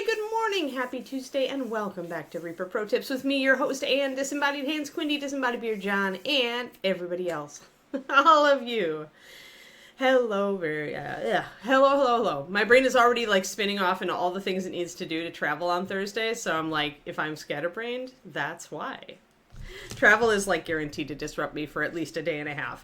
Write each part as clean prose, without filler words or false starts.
good morning, happy Tuesday, and welcome back to Reaper Pro Tips with me, your host, and Disembodied Hands, Quindy, Disembodied Beard, John, and everybody else. All of you. Hello, hello. My brain is already, spinning off into all the things it needs to do to travel on Thursday, so I'm like, if I'm scatterbrained, that's why. Travel is, guaranteed to disrupt me for at least a day and a half.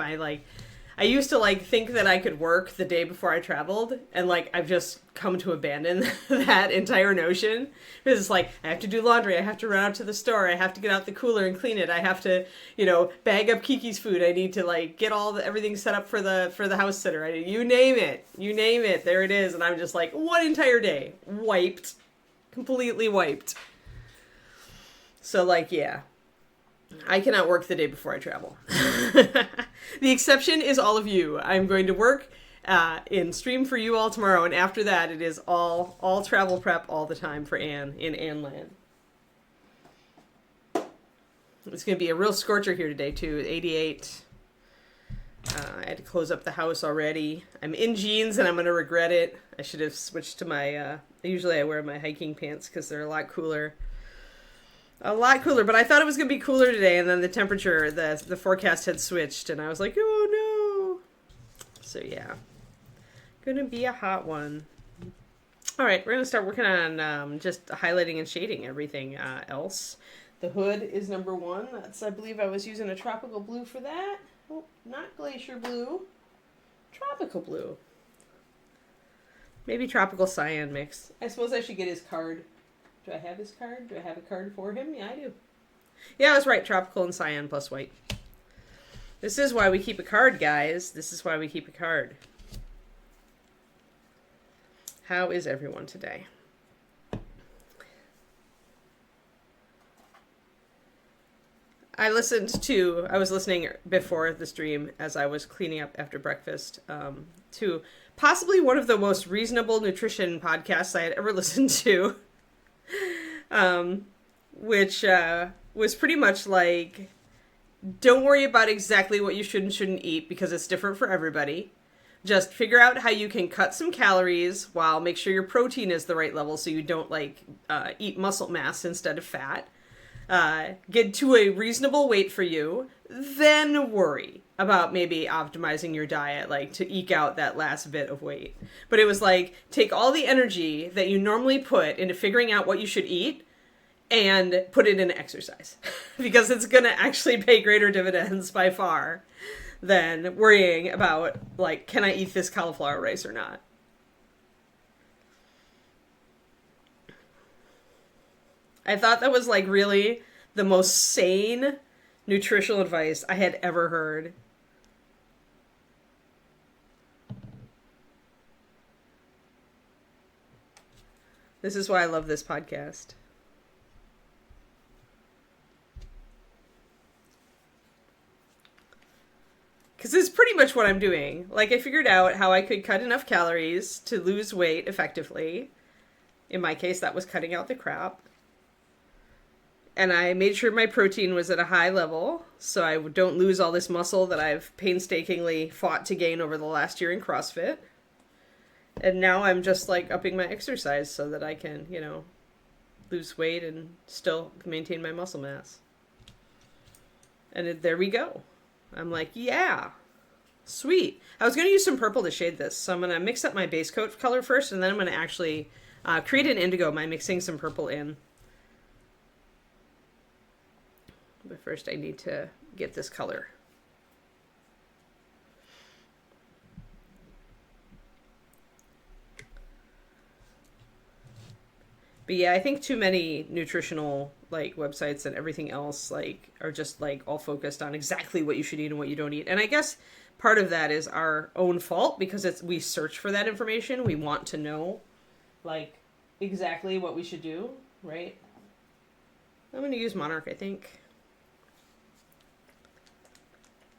I used to think that I could work the day before I traveled, and I've just come to abandon that entire notion. Because it's I have to do laundry, I have to run out to the store, I have to get out the cooler and clean it, I have to, bag up Kiki's food, I need to get everything set up for the house sitter. You name it, there it is. And I'm just one entire day wiped, completely wiped. So yeah. I cannot work the day before I travel. The exception is all of you. I'm going to work in stream for you all tomorrow, and after that, it is all travel prep all the time for Anne in Anneland. It's going to be a real scorcher here today, too. 88. I had to close up the house already. I'm in jeans, and I'm going to regret it. I should have switched to my... usually I wear my hiking pants because they're a lot cooler. But I thought it was going to be cooler today, and then the temperature, the forecast had switched, and I was like, oh no. So yeah, going to be a hot one. All right, we're going to start working on just highlighting and shading everything else. The hood is number one. I believe I was using a tropical blue for that. Oh, not glacier blue. Tropical blue. Maybe tropical cyan mix. I suppose I should get his card. Do I have his card? Do I have a card for him? Yeah, I do. Yeah, I was right. Tropical and cyan plus white. This is why we keep a card, guys. This is why we keep a card. How is everyone today? I was listening before the stream as I was cleaning up after breakfast to possibly one of the most reasonable nutrition podcasts I had ever listened to. Which was pretty much don't worry about exactly what you should and shouldn't eat because it's different for everybody. Just figure out how you can cut some calories while make sure your protein is the right level so you don't eat muscle mass instead of fat. Get to a reasonable weight for you, then worry about maybe optimizing your diet, to eke out that last bit of weight. But it was take all the energy that you normally put into figuring out what you should eat and put it into exercise. Because it's going to actually pay greater dividends by far than worrying about, can I eat this cauliflower rice or not? I thought that was really the most sane nutritional advice I had ever heard. This is why I love this podcast. Because it's pretty much what I'm doing. I figured out how I could cut enough calories to lose weight effectively. In my case, that was cutting out the crap. And I made sure my protein was at a high level so I don't lose all this muscle that I've painstakingly fought to gain over the last year in CrossFit. And now I'm just upping my exercise so that I can, lose weight and still maintain my muscle mass. And there we go. I'm yeah, sweet. I was going to use some purple to shade this. So I'm going to mix up my base coat color first, and then I'm going to actually create an indigo by mixing some purple in. But first I need to get this color. But yeah, I think too many nutritional websites and everything else are just all focused on exactly what you should eat and what you don't eat. And I guess part of that is our own fault because we search for that information. We want to know exactly what we should do, right? I'm going to use Monarch, I think.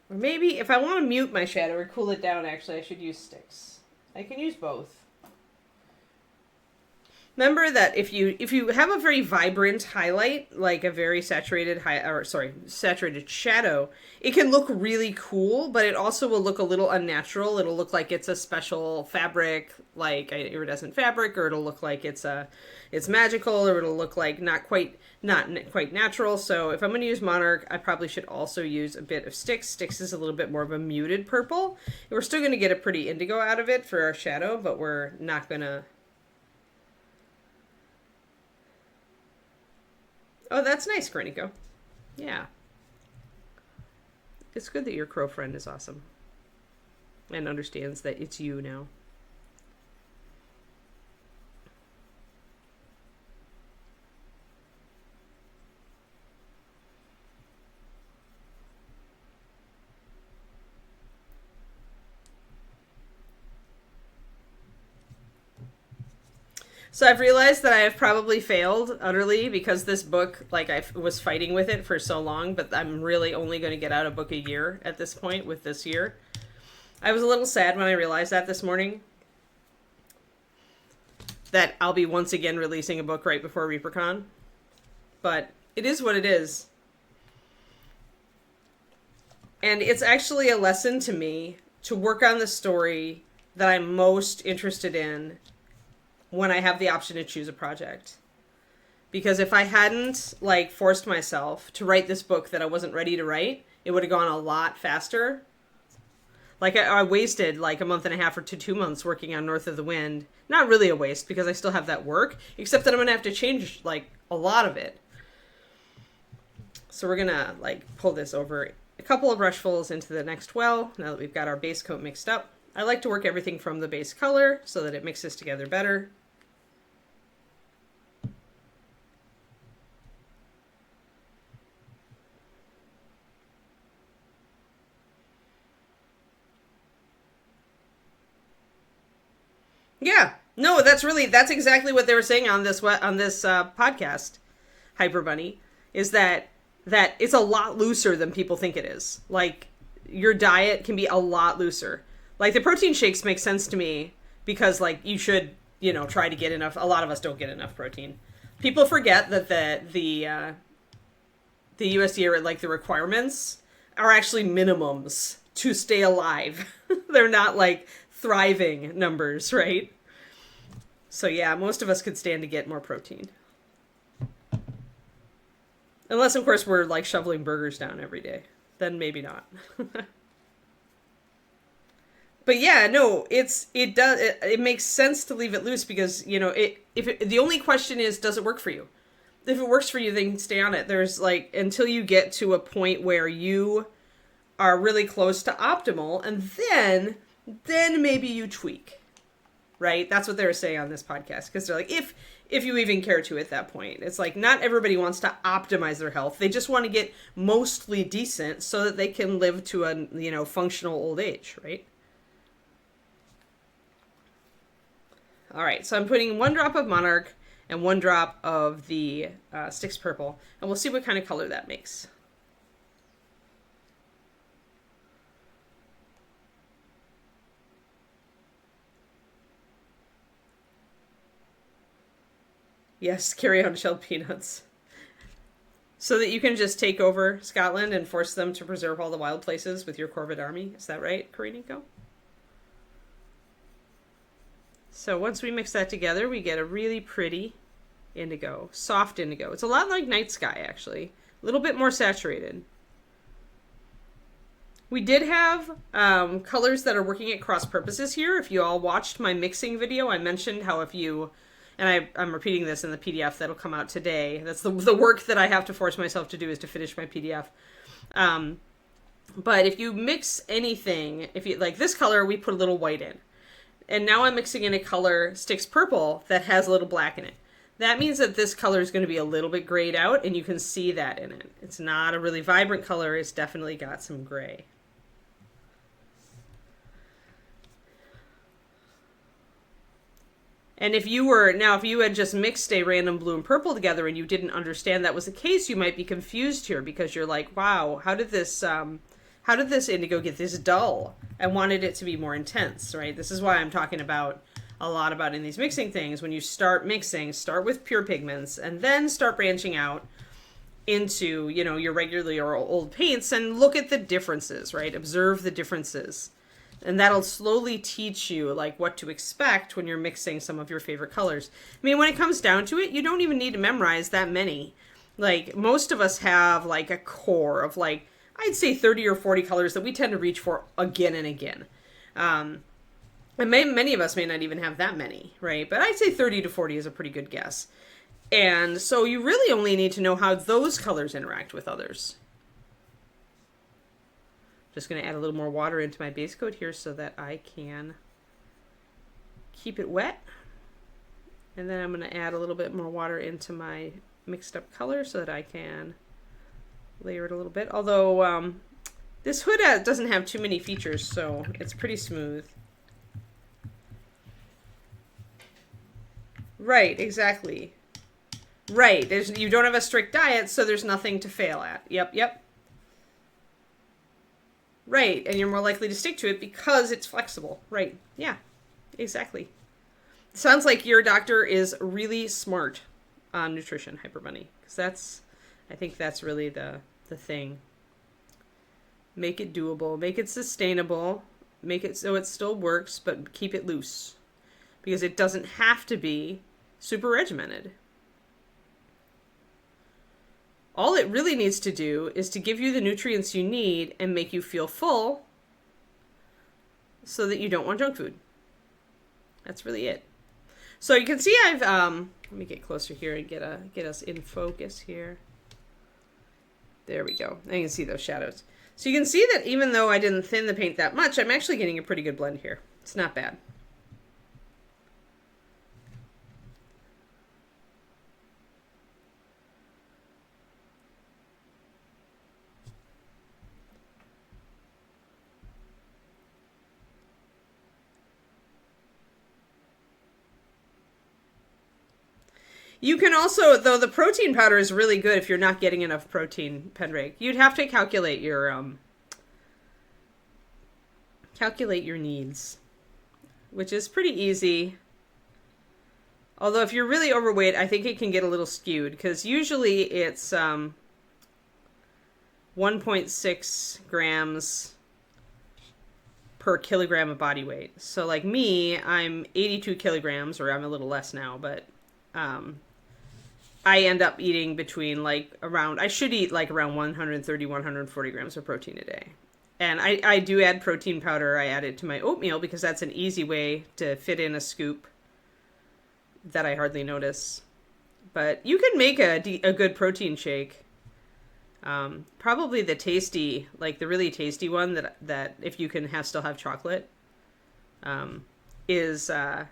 Or maybe if I want to mute my shadow or cool it down, actually, I should use sticks. I can use both. Remember that if you have a very vibrant highlight, like a very saturated saturated shadow, it can look really cool, but it also will look a little unnatural. It'll look like it's a special fabric, like iridescent fabric, or it'll look like it's magical, or it'll look like not quite natural. So if I'm going to use Monarch, I probably should also use a bit of Styx. Styx is a little bit more of a muted purple. We're still going to get a pretty indigo out of it for our shadow, but we're not going to... Oh, that's nice, Granico. Yeah. It's good that your crow friend is awesome. And understands that it's you now. So I've realized that I have probably failed utterly because this book, like I was fighting with it for so long, but I'm really only going to get out a book a year at this point with this year. I was a little sad when I realized that this morning. That I'll be once again releasing a book right before ReaperCon. But it is what it is. And it's actually a lesson to me to work on the story that I'm most interested in when I have the option to choose a project. Because if I hadn't, like, forced myself to write this book that I wasn't ready to write, it would have gone a lot faster. Like, I wasted, like, a month and a half or 2 months working on North of the Wind. Not really a waste, because I still have that work, except that I'm going to have to change, like, a lot of it. So we're going to, like, pull this over a couple of brushfuls into the next well, now that we've got our base coat mixed up. I like to work everything from the base color so that it mixes together better. Yeah, no, that's exactly what they were saying on this podcast, Hyper Bunny, is that it's a lot looser than people think it is. Like, your diet can be a lot looser. Like, the protein shakes make sense to me because, like, you should, try to get enough. A lot of us don't get enough protein. People forget that the USDA, like, the requirements are actually minimums to stay alive. They're not, like, thriving numbers, right? So yeah, most of us could stand to get more protein. Unless, of course, we're, like, shoveling burgers down every day. Then maybe not. But yeah, no, it makes sense to leave it loose because, the only question is, does it work for you? If it works for you, then stay on it. There's, like, until you get to a point where you are really close to optimal, and then maybe you tweak, right? That's what they were saying on this podcast, because they're like, if you even care to at that point. It's like, not everybody wants to optimize their health. They just want to get mostly decent so that they can live to a, functional old age, right? All right, so I'm putting 1 drop of Monarch and 1 drop of the Styx Purple, and we'll see what kind of color that makes. Yes, carry on shelled peanuts. So that you can just take over Scotland and force them to preserve all the wild places with your Corvid army. Is that right, Kariniko? So once we mix that together, we get a really pretty indigo. Soft indigo. It's a lot like Night Sky, actually. A little bit more saturated. We did have colors that are working at cross purposes here. If you all watched my mixing video, I mentioned how if you... And I'm repeating this in the PDF that'll come out today. That's the work that I have to force myself to do, is to finish my PDF. But if you mix anything, if you like this color, we put a little white in. And now I'm mixing in a color, Styx Purple, that has a little black in it. That means that this color is going to be a little bit grayed out, and you can see that in it. It's not a really vibrant color. It's definitely got some gray. And if you had just mixed a random blue and purple together and you didn't understand that was the case, you might be confused here because you're like, wow, how did this indigo get this dull? I wanted it to be more intense, right? This is why I'm talking about a lot about in these mixing things. When you start mixing, start with pure pigments and then start branching out into, you know, your regularly or old paints and look at the differences, right? Observe the differences. And that'll slowly teach you like what to expect when you're mixing some of your favorite colors. I mean, when it comes down to it, you don't even need to memorize that many. Like most of us have like a core of like, I'd say 30 or 40 colors that we tend to reach for again and again. And many of us may not even have that many, right? But I'd say 30 to 40 is a pretty good guess. And so you really only need to know how those colors interact with others. Just going to add a little more water into my base coat here so that I can keep it wet. And then I'm going to add a little bit more water into my mixed up color so that I can layer it a little bit. Although this hood doesn't have too many features, so it's pretty smooth. Right, exactly. Right, you don't have a strict diet, so there's nothing to fail at. Yep. Right, and you're more likely to stick to it because it's flexible. Right, yeah, exactly. Sounds like your doctor is really smart on nutrition, Hyper Bunny. Because I think that's really the thing. Make it doable, make it sustainable, make it so it still works, but keep it loose. Because it doesn't have to be super regimented. All it really needs to do is to give you the nutrients you need and make you feel full so that you don't want junk food. That's really it. So you can see I've, let me get closer here and get us in focus here. There we go. And you can see those shadows. So you can see that even though I didn't thin the paint that much, I'm actually getting a pretty good blend here. It's not bad. You can also, though the protein powder is really good if you're not getting enough protein, Pendrake. You'd have to calculate your needs, which is pretty easy. Although if you're really overweight, I think it can get a little skewed because usually it's 1.6 grams per kilogram of body weight. So like me, I'm 82 kilograms, or I'm a little less now, but I end up eating between I should eat like around 130, 140 grams of protein a day. And I do add protein powder. I add it to my oatmeal because that's an easy way to fit in a scoop that I hardly notice. But you can make a good protein shake. Probably the really tasty one that if you can still have chocolate, is a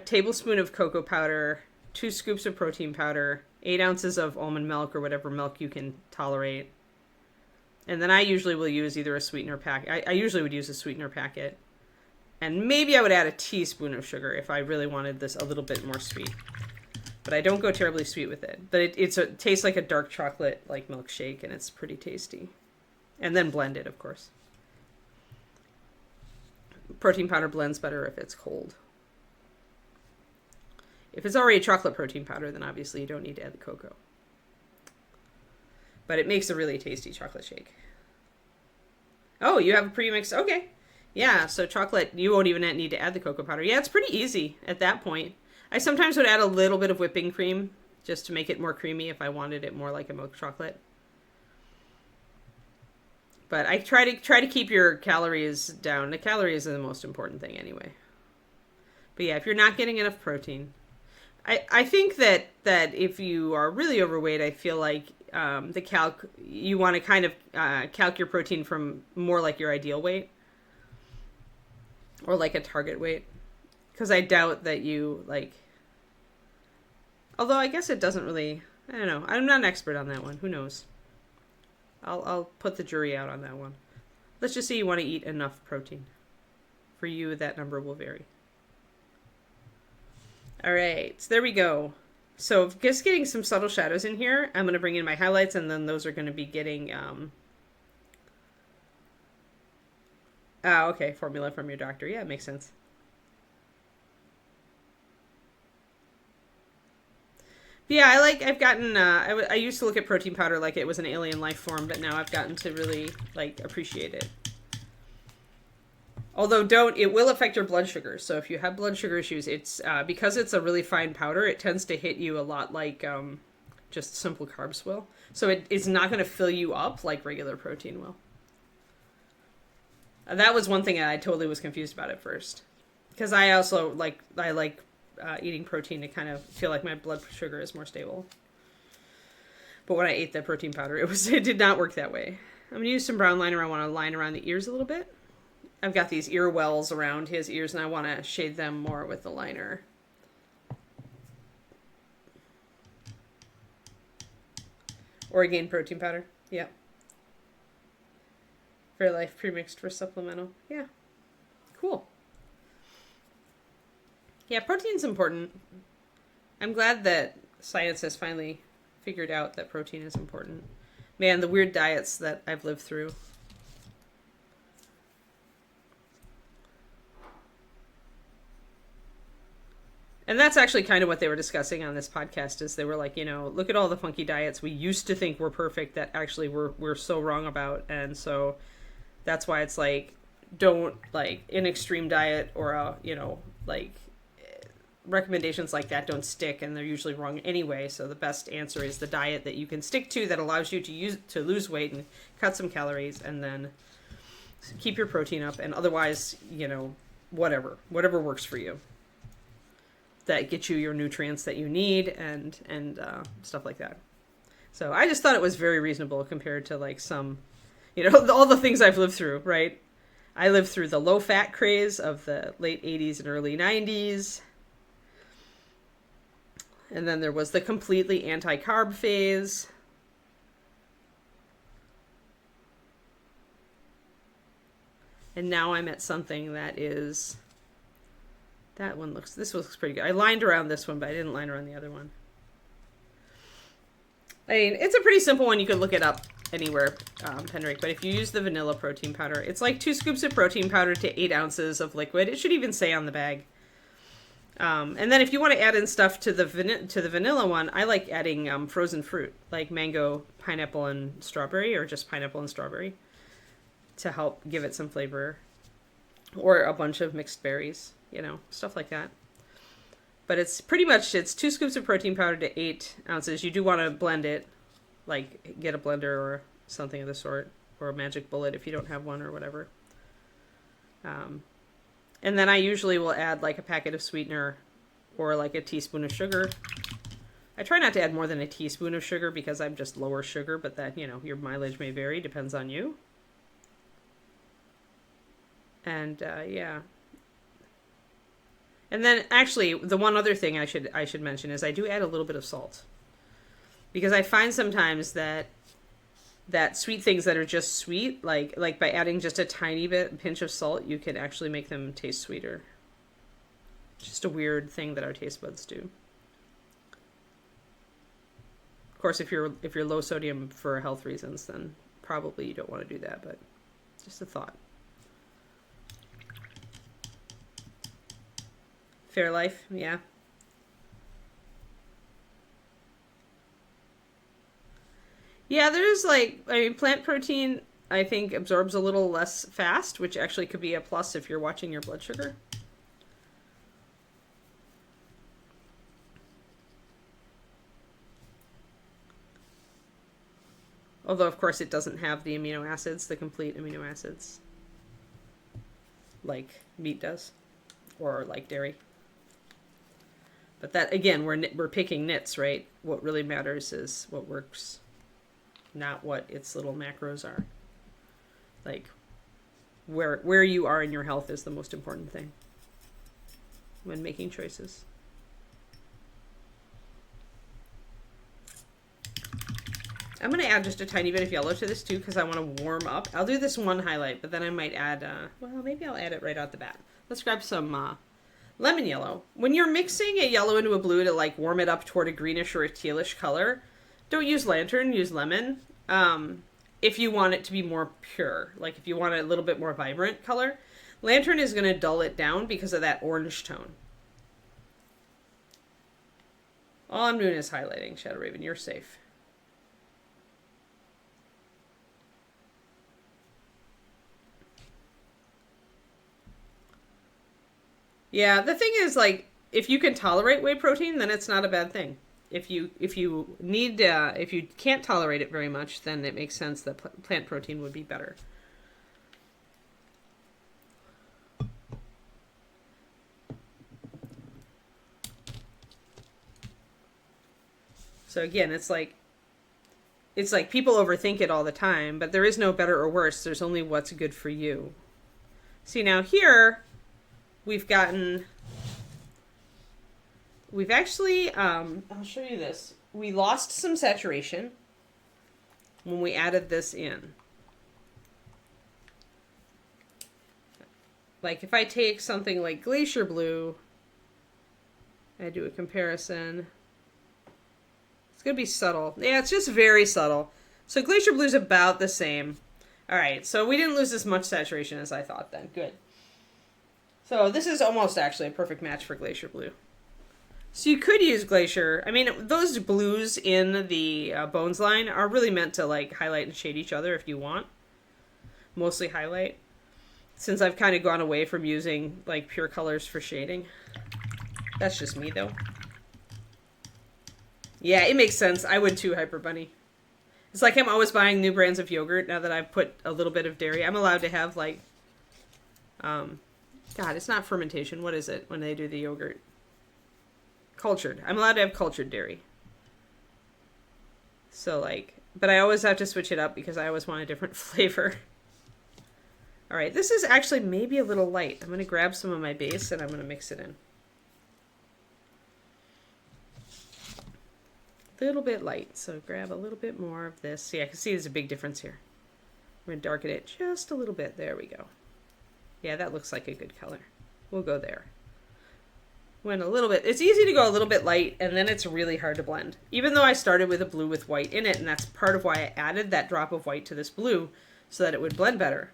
tablespoon of cocoa powder, 2 scoops of protein powder, 8 ounces of almond milk or whatever milk you can tolerate. And then I usually will use either a sweetener packet. I usually would use a sweetener packet. And maybe I would add a teaspoon of sugar if I really wanted this a little bit more sweet. But I don't go terribly sweet with it. But it tastes like a dark chocolate like milkshake, and it's pretty tasty. And then blend it, of course. Protein powder blends better if it's cold. If it's already chocolate protein powder, then obviously you don't need to add the cocoa. But it makes a really tasty chocolate shake. Oh, you have a pre-mix? Okay. Yeah, so chocolate, you won't even need to add the cocoa powder. Yeah, it's pretty easy at that point. I sometimes would add a little bit of whipping cream just to make it more creamy if I wanted it more like a milk chocolate. But I try to keep your calories down. The calories are the most important thing anyway. But yeah, if you're not getting enough protein, I think that if you are really overweight, I feel like you want to kind of calc your protein from more like your ideal weight or like a target weight, because I doubt that you although I guess it doesn't really, I don't know, I'm not an expert on that one, who knows. I'll put the jury out on that one. Let's just say you want to eat enough protein. For you, that number will vary. All right, so there we go. So just getting some subtle shadows in here. I'm going to bring in my highlights, and then those are going to be getting, okay, formula from your doctor. Yeah, it makes sense. Yeah, I've gotten, I used to look at protein powder like it was an alien life form, but now I've gotten to really, like, appreciate it. Although it will affect your blood sugar. So if you have blood sugar issues, it's, because it's a really fine powder, it tends to hit you a lot like, just simple carbs will. So it's not going to fill you up like regular protein will. That was one thing I totally was confused about at first. Because I also like eating protein to kind of feel like my blood sugar is more stable. But when I ate the protein powder, it did not work that way. I'm going to use some brown liner. I want to line around the ears a little bit. I've got these ear wells around his ears, and I want to shade them more with the liner. Orgain protein powder. Yeah. Fairlife premixed for supplemental. Yeah. Cool. Yeah, protein's important. I'm glad that science has finally figured out that protein is important. Man, the weird diets that I've lived through. And that's actually kind of what they were discussing on this podcast is they were like, look at all the funky diets we used to think were perfect that actually we're so wrong about. And so that's why it's like, don't like an extreme diet or recommendations like that don't stick, and they're usually wrong anyway. So the best answer is the diet that you can stick to that allows you to lose weight and cut some calories and then keep your protein up. And otherwise, whatever works for you. That get you your nutrients that you need and stuff like that. So I just thought it was very reasonable compared to like some, all the things I've lived through, right? I lived through the low fat craze of the late 80s and early 90s. And then there was the completely anti-carb phase. And now I'm at something that is... This looks pretty good. I lined around this one, but I didn't line around the other one. I mean, it's a pretty simple one. You could look it up anywhere, Pendrake. But if you use the vanilla protein powder, it's like 2 scoops of protein powder to 8 ounces of liquid. It should even say on the bag. And then if you want to add in stuff to the vanilla one, I like adding frozen fruit, like mango, pineapple, and strawberry, or just pineapple and strawberry, to help give it some flavor. Or a bunch of mixed berries. Stuff like that. But it's 2 scoops of protein powder to 8 ounces. You do want to blend it, like get a blender or something of the sort, or a magic bullet if you don't have one or whatever. And then I usually will add like a packet of sweetener or like a teaspoon of sugar. I try not to add more than a teaspoon of sugar because I'm just lower sugar, but that, your mileage may vary, depends on you. And yeah. And then actually the one other thing I should mention is I do add a little bit of salt. Because I find sometimes that sweet things that are just sweet, like by adding just a tiny pinch of salt, you can actually make them taste sweeter. Just a weird thing that our taste buds do. Of course, if you're low sodium for health reasons, then probably you don't want to do that, but just a thought. Fairlife, yeah. Yeah, there's plant protein, I think, absorbs a little less fast, which actually could be a plus if you're watching your blood sugar. Although, of course, it doesn't have the amino acids, the complete amino acids, like meat does, or like dairy. But that, again, we're picking nits, right? What really matters is what works, not what its little macros are. Like, where you are in your health is the most important thing when making choices. I'm going to add just a tiny bit of yellow to this, too, because I want to warm up. I'll do this one highlight, but then I might add, maybe I'll add it right out the bat. Let's grab some... lemon yellow. When you're mixing a yellow into a blue to like warm it up toward a greenish or a tealish color, don't use lantern, use lemon. If you want it to be more pure, like if you want a little bit more vibrant color, lantern is going to dull it down because of that orange tone. All I'm doing is highlighting, Shadow Raven. You're safe. Yeah, the thing is, like, if you can tolerate whey protein, then it's not a bad thing. If you can't tolerate it very much, then it makes sense that plant protein would be better. So again, it's like people overthink it all the time, but there is no better or worse. There's only what's good for you. See, now here we've actually, I'll show you this. We lost some saturation when we added this in. Like if I take something like Glacier Blue, I do a comparison. It's going to be subtle. Yeah, it's just very subtle. So Glacier Blue's about the same. All right, so we didn't lose as much saturation as I thought then. Good. So this is almost actually a perfect match for Glacier Blue. So you could use Glacier. I mean, those blues in the Bones line are really meant to like highlight and shade each other if you want. Mostly highlight. Since I've kind of gone away from using like pure colors for shading. That's just me though. Yeah, it makes sense. I would too, Hyper Bunny. It's like I'm always buying new brands of yogurt now that I've put a little bit of dairy. I'm allowed to have like, God, it's not fermentation. What is it when they do the yogurt? Cultured. I'm allowed to have cultured dairy. So like, but I always have to switch it up because I always want a different flavor. All right, this is actually maybe a little light. I'm going to grab some of my base and I'm going to mix it in. Little bit light, so grab a little bit more of this. See, I can see there's a big difference here. We're gonna darken it just a little bit. There we go. Yeah, that looks like a good color. We'll go there. Went a little bit. It's easy to go a little bit light, and then it's really hard to blend. Even though I started with a blue with white in it, and that's part of why I added that drop of white to this blue, so that it would blend better.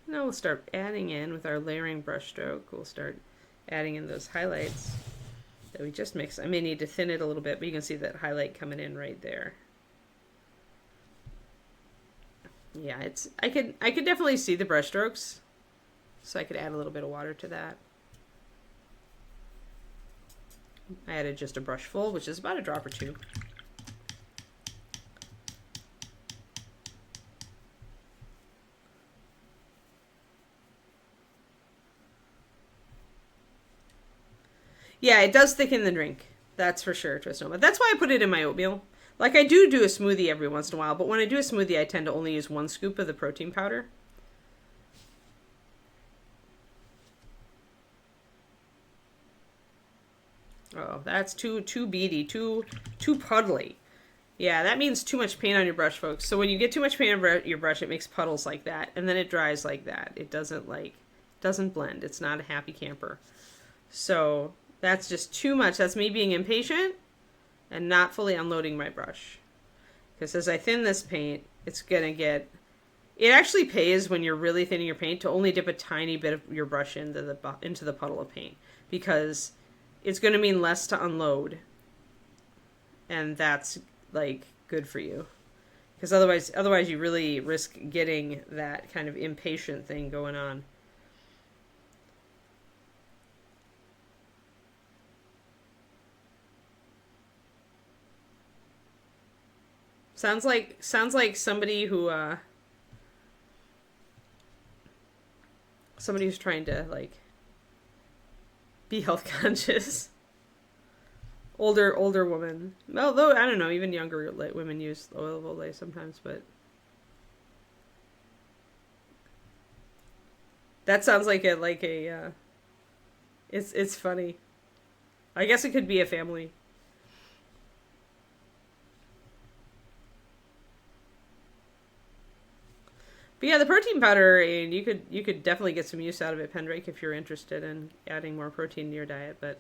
Now we'll start adding in with our layering brush stroke. We'll start adding in those highlights that we just mixed. I may need to thin it a little bit, but you can see that highlight coming in right there. Yeah, I could definitely see the brush strokes, so I could add a little bit of water to that. I added just a brush full, which is about a drop or two. Yeah, it does thicken the drink. That's for sure, Twistoma. That's why I put it in my oatmeal. Like, I do a smoothie every once in a while, but when I do a smoothie, I tend to only use 1 scoop of the protein powder. Oh, that's too beady, too puddly. Yeah, that means too much paint on your brush, folks. So when you get too much paint on your brush, it makes puddles like that, and then it dries like that. It doesn't blend. It's not a happy camper. So that's just too much. That's me being impatient and not fully unloading my brush. Because as I thin this paint, it's going to get... It actually pays when you're really thinning your paint to only dip a tiny bit of your brush into the puddle of paint. Because it's going to mean less to unload. And that's, like, good for you. Because otherwise you really risk getting that kind of impatient thing going on. Sounds like somebody who somebody who's trying to like be health conscious. Older woman. Although I don't know, even younger women use oil of Olay sometimes, but that sounds like a it's funny. I guess it could be a family. But yeah, the protein powder, and you could definitely get some use out of it, Pendrake, if you're interested in adding more protein to your diet. But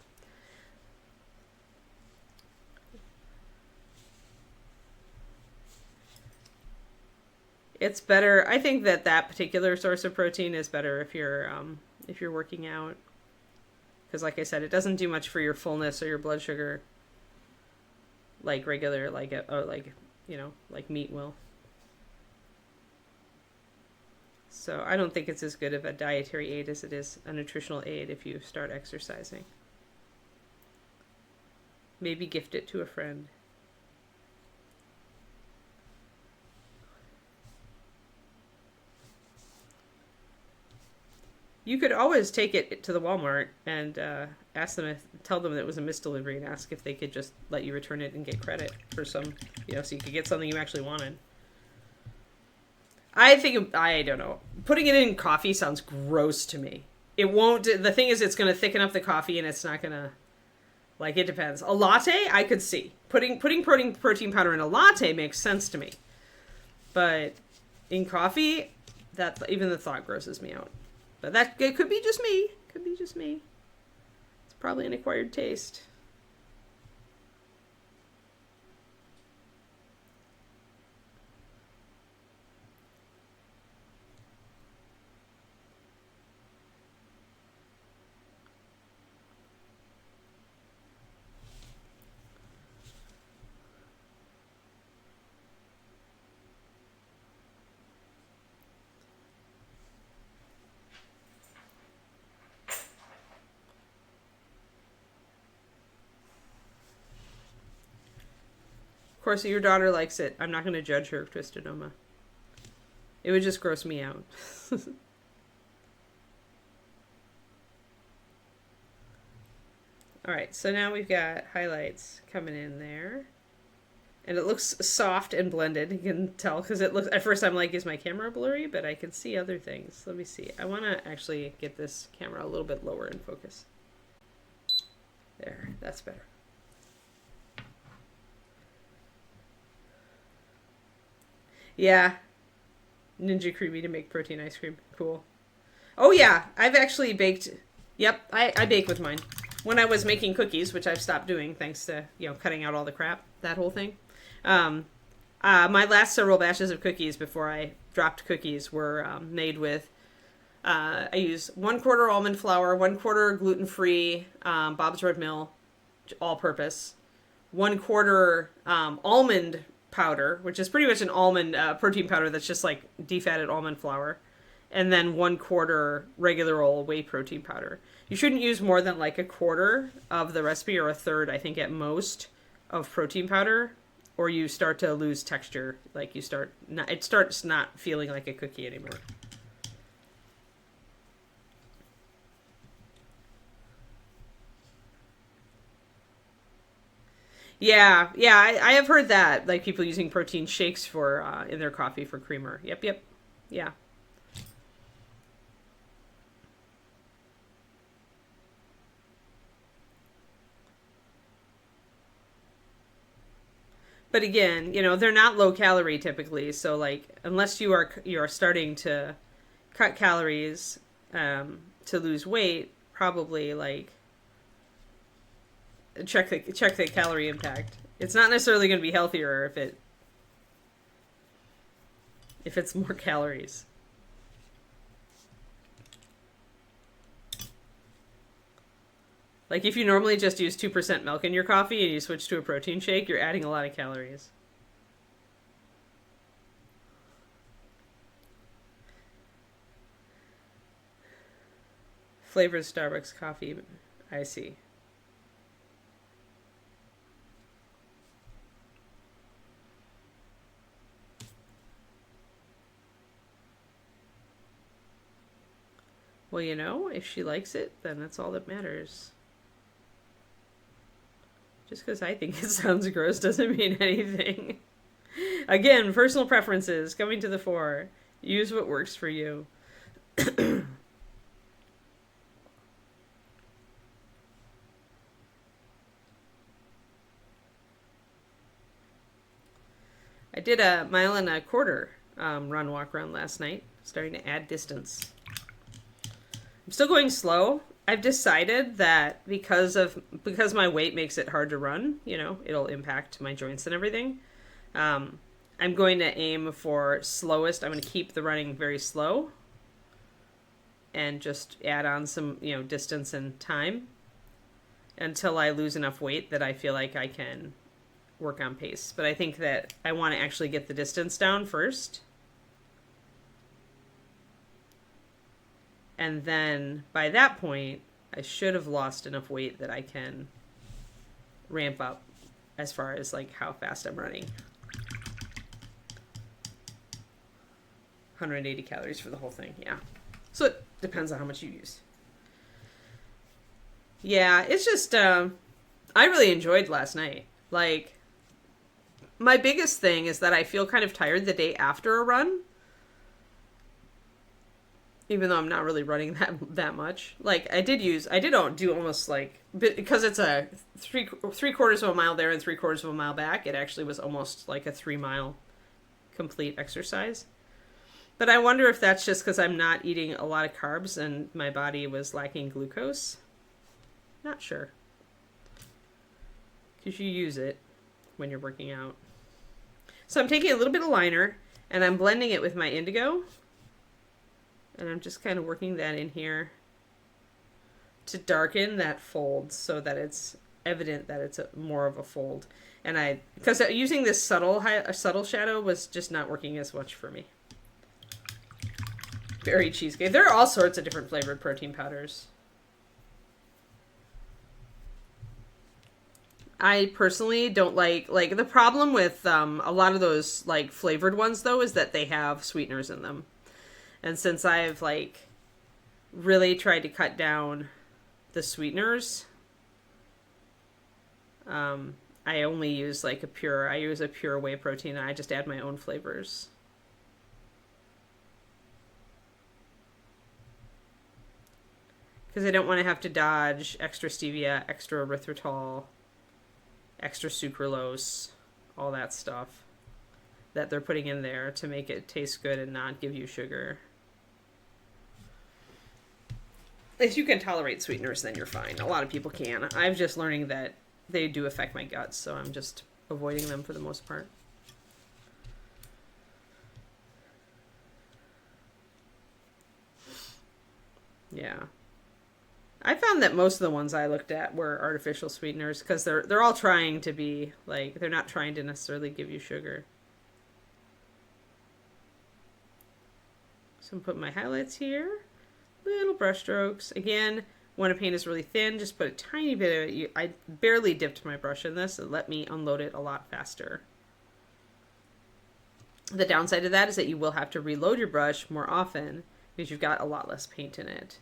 It's better. I think that that particular source of protein is better if you're working out, because like I said, it doesn't do much for your fullness or your blood sugar like regular like meat will. So I don't think it's as good of a dietary aid as it is a nutritional aid if you start exercising. Maybe gift it to a friend. You could always take it to the Walmart and tell them that it was a misdelivery and ask if they could just let you return it and get credit for some, so you could get something you actually wanted. I don't know. Putting it in coffee sounds gross to me. It won't, the thing is it's going to thicken up the coffee and it's not going to, it depends. A latte, I could see. Putting protein powder in a latte makes sense to me. But in coffee, that even the thought grosses me out. But it could be just me. Could be just me. It's probably an acquired taste. Of course, your daughter likes it. I'm not going to judge her, Twisted Oma. It would just gross me out. All right, so now we've got highlights coming in there. And it looks soft and blended. You can tell because it looks, at first I'm like, is my camera blurry? But I can see other things. Let me see. I want to actually get this camera a little bit lower in focus. There, that's better. Yeah. Ninja Creamy to make protein ice cream. Cool. Oh, yeah. I've actually baked. Yep, I bake with mine. When I was making cookies, which I've stopped doing thanks to, cutting out all the crap, that whole thing. My last several batches of cookies before I dropped cookies were made with, I use 1/4 almond flour, 1/4 gluten-free Bob's Red Mill, all purpose, 1/4 almond powder, which is pretty much an almond protein powder that's just like defatted almond flour, and then 1/4 regular old whey protein powder. You shouldn't use more than like 1/4 of the recipe, or 1/3, I think, at most, of protein powder, or you start to lose texture. Like it starts not feeling like a cookie anymore. Yeah, I have heard that, like people using protein shakes for in their coffee for creamer. Yep, yeah. But again, they're not low calorie typically, so like unless you are starting to cut calories to lose weight, probably like check the calorie impact. It's not necessarily going to be healthier if it's more calories. Like if you normally just use 2% milk in your coffee and you switch to a protein shake, you're adding a lot of calories. Flavored Starbucks coffee, I see. Well, if she likes it, then that's all that matters. Just because I think it sounds gross doesn't mean anything. Again, personal preferences coming to the fore. Use what works for you. I did a 1.25 mile walk around last night, starting to add distance. I'm still going slow. I've decided that because my weight makes it hard to run, it'll impact my joints and everything. I'm going to aim for slowest. I'm going to keep the running very slow and just add on some, distance and time until I lose enough weight that I feel like I can work on pace. But I think that I want to actually get the distance down first. And then by that point, I should have lost enough weight that I can ramp up as far as like how fast I'm running. 180 calories for the whole thing, yeah. So it depends on how much you use. Yeah, it's just, I really enjoyed last night. Like, my biggest thing is that I feel kind of tired the day after a run. Even though I'm not really running that much. Like, I did do almost like, because it's a three quarters of a mile there and 3/4 of a mile back, it actually was almost like a 3-mile complete exercise. But I wonder if that's just because I'm not eating a lot of carbs and my body was lacking glucose. Not sure. Because you use it when you're working out. So I'm taking a little bit of liner and I'm blending it with my indigo. And I'm just kind of working that in here to darken that fold so that it's evident that it's more of a fold. And because using this subtle shadow was just not working as much for me. Berry cheesecake. There are all sorts of different flavored protein powders. I personally don't like the problem with a lot of those like flavored ones though is that they have sweeteners in them. And since I've like really tried to cut down the sweeteners, I only use like a pure whey protein and I just add my own flavors. Because I don't want to have to dodge extra stevia, extra erythritol, extra sucralose, all that stuff that they're putting in there to make it taste good and not give you sugar. If you can tolerate sweeteners, then you're fine. A lot of people can. I'm just learning that they do affect my guts, so I'm just avoiding them for the most part. Yeah. I found that most of the ones I looked at were artificial sweeteners because they're all trying to be like, they're not trying to necessarily give you sugar. So I'm putting my highlights here, little brush strokes. Again, when a paint is really thin, just put a tiny bit of it. I barely dipped my brush in this. It let me unload it a lot faster. The downside of that is that you will have to reload your brush more often because you've got a lot less paint in it.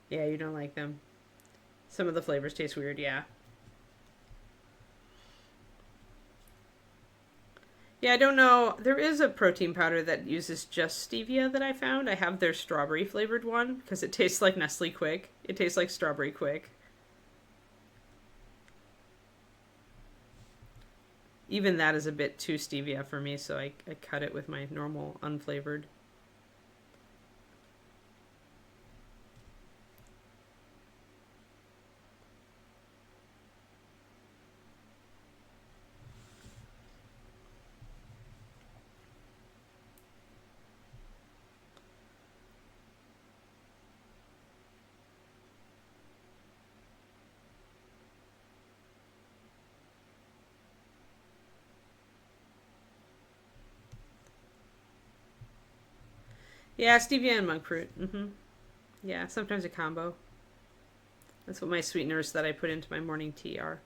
Yeah, you don't like them. Some of the flavors taste weird, yeah. Yeah, I don't know. There is a protein powder that uses just stevia that I found. I have their strawberry flavored one because it tastes like Nestle Quick. It tastes like Strawberry Quick. Even that is a bit too stevia for me, so I cut it with my normal unflavored. Yeah, stevia and monk fruit. Yeah, sometimes a combo. That's what my sweeteners that I put into my morning tea are.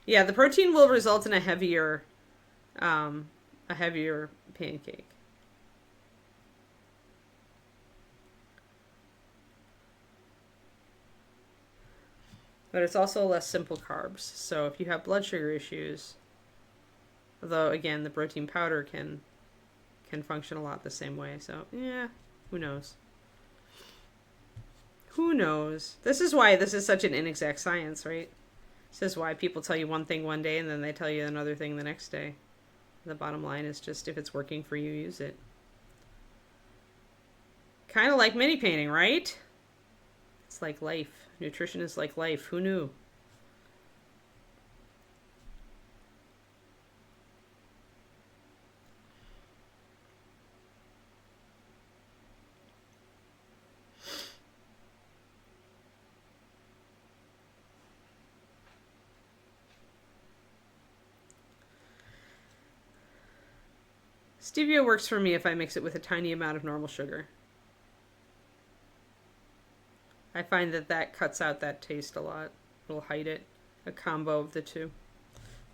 Yeah, the protein will result in a heavier pancake. But it's also less simple carbs. So if you have blood sugar issues, although again the protein powder can function a lot the same way. So yeah, who knows? Who knows? This is why this is such an inexact science, right? This is why people tell you one thing one day and then they tell you another thing the next day. The bottom line is just if it's working for you, use it. Kind of like mini painting, right? It's like life. Nutrition is like life. Who knew? Stevia works for me if I mix it with a tiny amount of normal sugar. I find that that cuts out that taste a lot. It'll hide it. A combo of the two.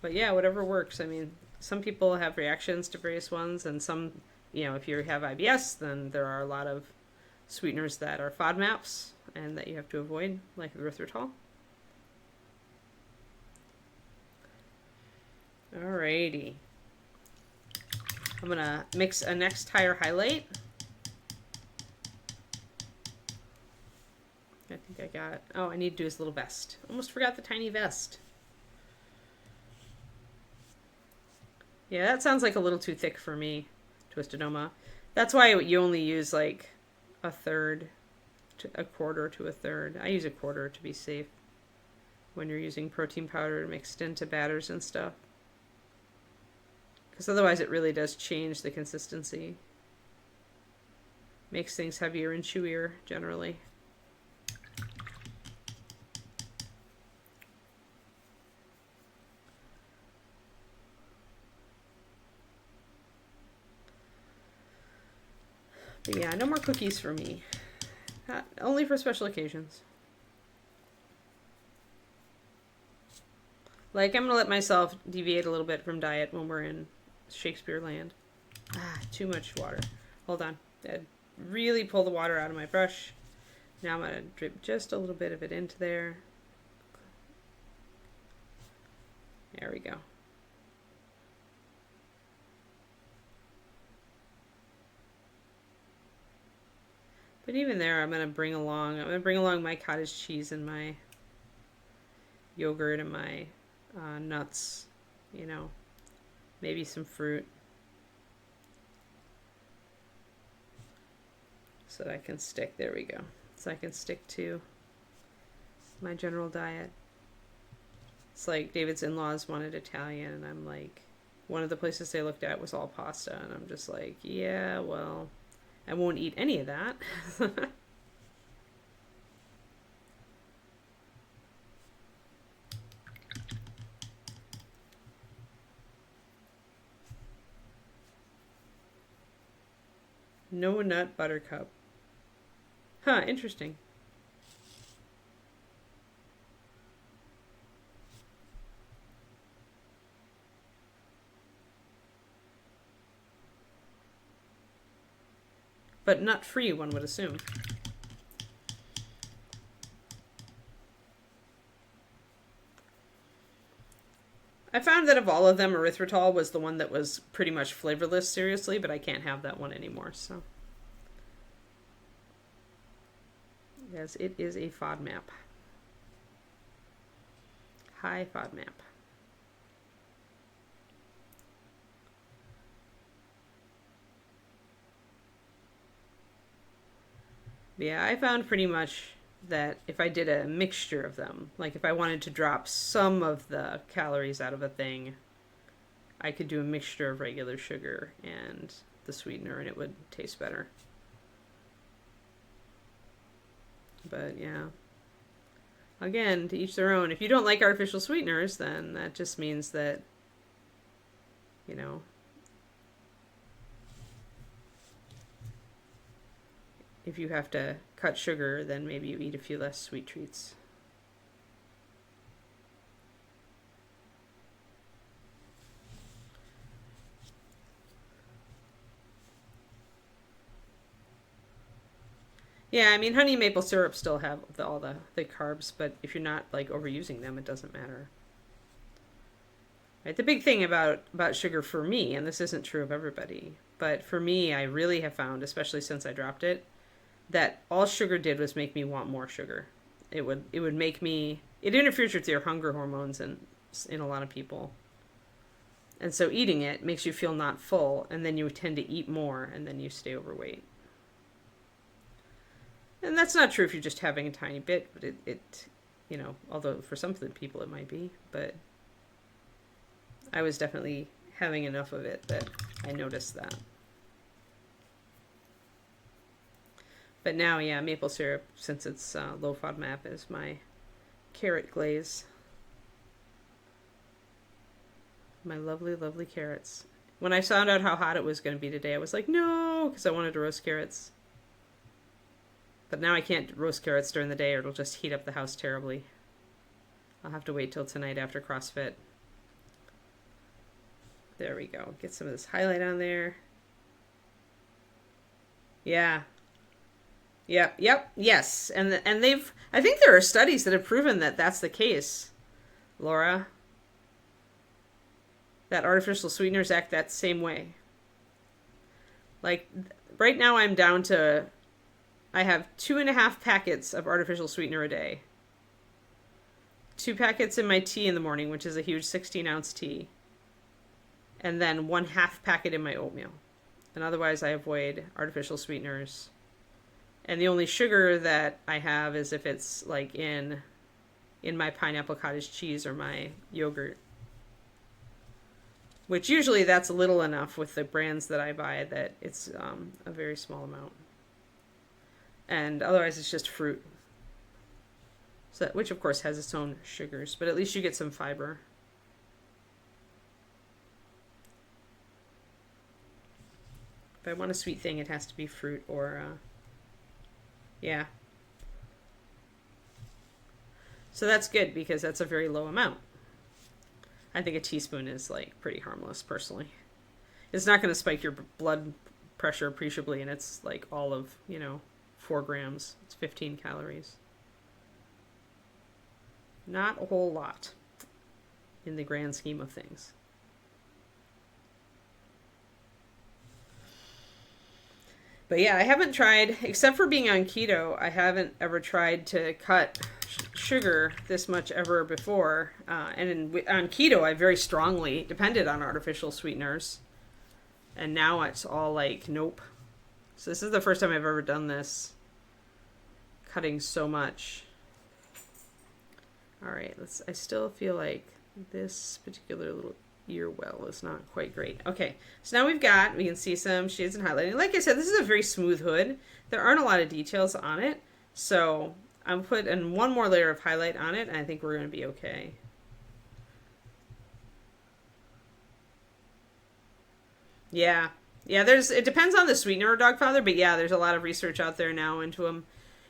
But yeah, whatever works. I mean, some people have reactions to various ones, and some, if you have IBS, then there are a lot of sweeteners that are FODMAPs and that you have to avoid, like erythritol. Alrighty. I'm gonna mix a next higher highlight. I think I got it. Oh, I need to do his little vest. Almost forgot the tiny vest. Yeah, that sounds like a little too thick for me, Twisted Oma. That's why you only use like a third, to a quarter to a third. I use a quarter to be safe when you're using protein powder mixed into batters and stuff. Because otherwise it really does change the consistency. Makes things heavier and chewier, generally. But yeah, no more cookies for me. Only for special occasions. Like, I'm going to let myself deviate a little bit from diet when we're in Shakespeare land. Too much water. Hold on. I'd really pull the water out of my brush. Now I'm going to drip just a little bit of it into there. There we go. But even there, I'm going to bring along my cottage cheese and my yogurt and my nuts, maybe some fruit, so that I can stick. There we go. So I can stick to my general diet. It's like David's in-laws wanted Italian, and I'm like, one of the places they looked at was all pasta, and I'm just like, yeah, well, I won't eat any of that. No nut buttercup. Huh, interesting. But nut-free, one would assume. I found that of all of them, erythritol was the one that was pretty much flavorless, seriously, but I can't have that one anymore, so. Yes, it is a FODMAP. High FODMAP. Yeah, I found pretty much that if I did a mixture of them, like if I wanted to drop some of the calories out of a thing, I could do a mixture of regular sugar and the sweetener and it would taste better. But yeah, again, to each their own. If you don't like artificial sweeteners, then that just means that, if you have to cut sugar, then maybe you eat a few less sweet treats. Yeah, I mean, honey and maple syrup still have all the carbs, but if you're not like overusing them, it doesn't matter. Right? The big thing about sugar for me, and this isn't true of everybody, but for me, I really have found, especially since I dropped it, that all sugar did was make me want more sugar. It would make me, it interferes with your hunger hormones in a lot of people. And so eating it makes you feel not full, and then you tend to eat more, and then you stay overweight. And that's not true if you're just having a tiny bit, but it you know, although for some people it might be, but I was definitely having enough of it that I noticed that. But now, yeah, maple syrup, since it's low FODMAP, is my carrot glaze. My lovely, lovely carrots. When I found out how hot it was going to be today, I was like, no, because I wanted to roast carrots. But now I can't roast carrots during the day or it'll just heat up the house terribly. I'll have to wait till tonight after CrossFit. There we go. Get some of this highlight on there. Yeah. Yep. Yes. And I think there are studies that have proven that that's the case, Laura. That artificial sweeteners act that same way. Like, right now I'm down to, I have 2.5 packets of artificial sweetener a day. 2 packets in my tea in the morning, which is a huge 16-ounce tea. And then 1/2 packet in my oatmeal. And otherwise I avoid artificial sweeteners. And the only sugar that I have is if it's like in my pineapple cottage cheese or my yogurt. Which usually that's little enough with the brands that I buy that it's a very small amount. And otherwise it's just fruit. So which of course has its own sugars, but at least you get some fiber. If I want a sweet thing, it has to be fruit or, yeah. So that's good because that's a very low amount. I think a teaspoon is like pretty harmless personally. It's not going to spike your blood pressure appreciably, and it's like all of, 4 grams. It's 15 calories. Not a whole lot in the grand scheme of things. But yeah, I haven't tried, except for being on keto, I haven't ever tried to cut sugar this much ever before. And on keto, I very strongly depended on artificial sweeteners. And now it's all like, nope. So this is the first time I've ever done this, cutting so much. All right, I still feel like this particular little ear well is not quite great. Okay, so now we can see some shades and highlighting. Like I said, this is a very smooth hood. There aren't a lot of details on it, so I'm putting one more layer of highlight on it, and I think we're going to be okay. Yeah, it depends on the sweetener, Dogfather, but yeah, there's a lot of research out there now into them.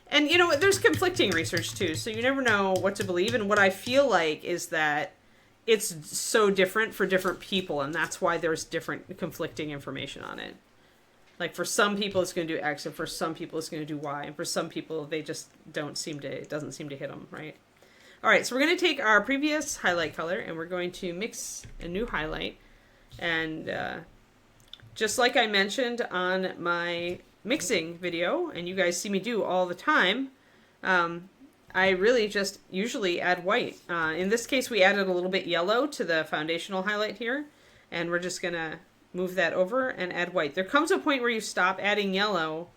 And, there's conflicting research, too, so you never know what to believe. And what I feel like is that it's so different for different people, and that's why there's different conflicting information on it. Like, for some people, it's going to do X, and for some people, it's going to do Y, and for some people, they just it doesn't seem to hit them, right? All right, so we're going to take our previous highlight color, and we're going to mix a new highlight. And just like I mentioned on my mixing video, and you guys see me do all the time, I really just usually add white. In this case, we added a little bit yellow to the foundational highlight here, and we're just going to move that over and add white. There comes a point where you stop adding yellow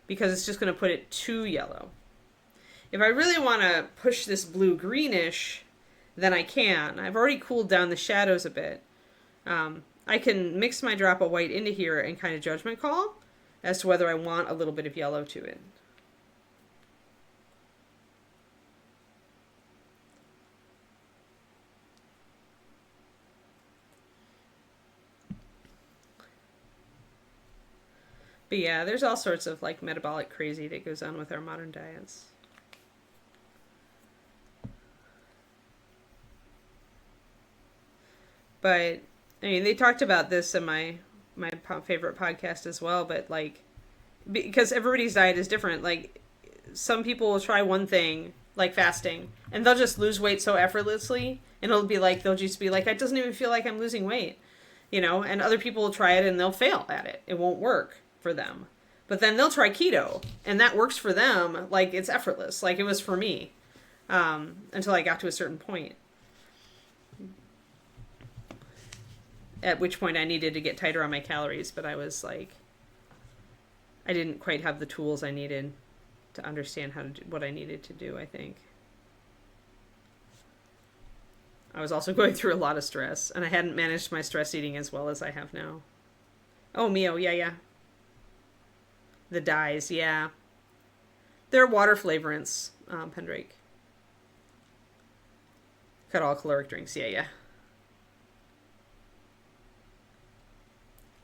because it's just going to put it too yellow. If I really want to push this blue-greenish, then I can. I've already cooled down the shadows a bit. I can mix my drop of white into here and kind of judgment call as to whether I want a little bit of yellow to it. But yeah, there's all sorts of like metabolic crazy that goes on with our modern diets. But I mean, they talked about this in my favorite podcast as well, but like, because everybody's diet is different. Like, some people will try one thing, like fasting, and they'll just lose weight so effortlessly, and it'll be like, they'll just be like, it doesn't even feel like I'm losing weight, and other people will try it and they'll fail at it. It won't work for them. But then they'll try keto, and that works for them. Like, it's effortless. Like, it was for me, until I got to a certain point. At which point I needed to get tighter on my calories, but I was like, I didn't quite have the tools I needed to understand how to do what I needed to do, I think. I was also going through a lot of stress, and I hadn't managed my stress eating as well as I have now. Oh, Mio, yeah. The dyes, yeah. They're water flavorants, Pendrake. Cut all caloric drinks, yeah.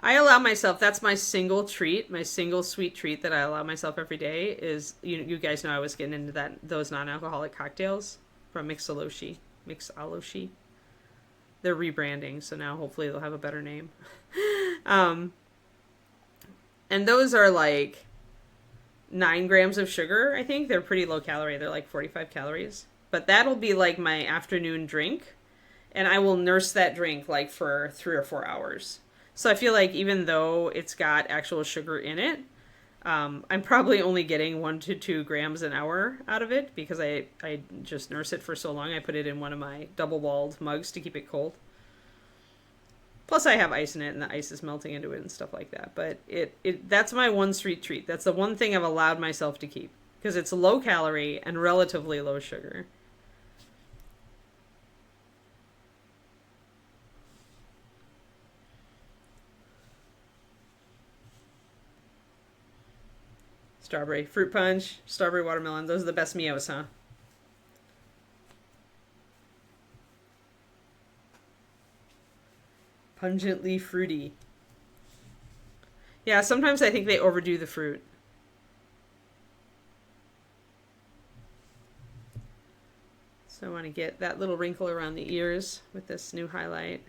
I allow myself, that's my single treat, my single sweet treat that I allow myself every day is, you guys know I was getting into those non-alcoholic cocktails from Mixoloshi. They're rebranding, so now hopefully they'll have a better name. And those are like 9 grams of sugar, I think. They're pretty low calorie. They're like 45 calories. But that'll be like my afternoon drink. And I will nurse that drink like for 3 or 4 hours. So I feel like even though it's got actual sugar in it, I'm probably only getting 1 to 2 grams an hour out of it because I just nurse it for so long. I put it in one of my double-walled mugs to keep it cold. Plus I have ice in it and the ice is melting into it and stuff like that. But that's my one sweet treat. That's the one thing I've allowed myself to keep because it's low calorie and relatively low sugar. Strawberry fruit punch, strawberry watermelon. Those are the best Mios, huh? Pungently fruity. Yeah, sometimes I think they overdo the fruit. So I want to get that little wrinkle around the ears with this new highlight.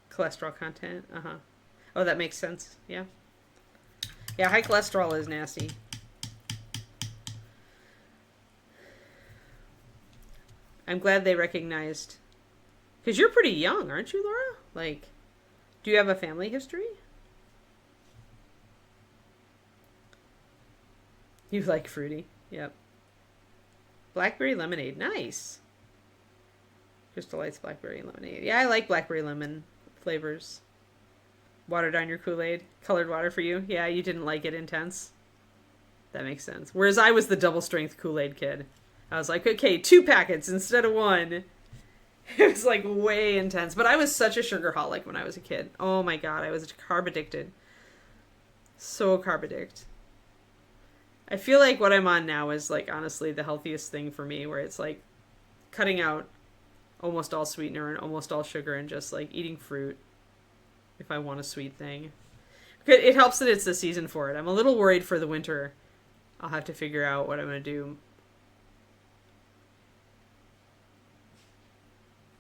Cholesterol content. Oh, that makes sense. Yeah, high cholesterol is nasty. I'm glad they recognized, because you're pretty young, aren't you, Laura? Like, do you have a family history? You like fruity. Yep. Blackberry lemonade. Nice. Crystal Light's blackberry lemonade. Yeah, I like blackberry lemon flavors. Water down your Kool-Aid. Colored water for you. Yeah, you didn't like it intense. That makes sense. Whereas I was the double strength Kool-Aid kid. I was like, okay, 2 packets instead of 1. It was like way intense. But I was such a sugarholic when I was a kid. Oh my god, I was carb addicted. So carb addicted. I feel like what I'm on now is like honestly the healthiest thing for me, where it's like cutting out almost all sweetener and almost all sugar and just like eating fruit if I want a sweet thing. It helps that it's the season for it. I'm a little worried for the winter. I'll have to figure out what I'm going to do.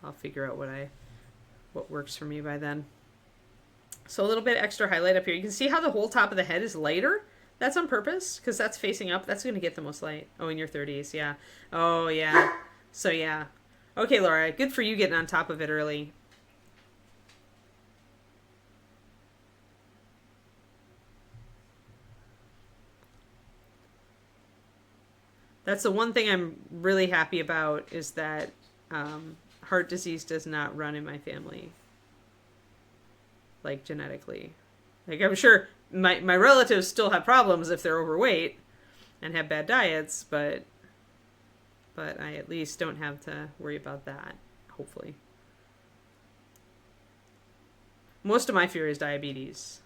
I'll figure out what works for me by then. So a little bit extra highlight up here. You can see how the whole top of the head is lighter. That's on purpose because that's facing up. That's going to get the most light. Oh, in your 30s. Yeah. Oh, yeah. So, yeah. Okay, Laura, good for you getting on top of it early. That's the one thing I'm really happy about is that heart disease does not run in my family, like genetically. Like I'm sure my relatives still have problems if they're overweight and have bad diets, but I at least don't have to worry about that, hopefully. Most of my fear is diabetes.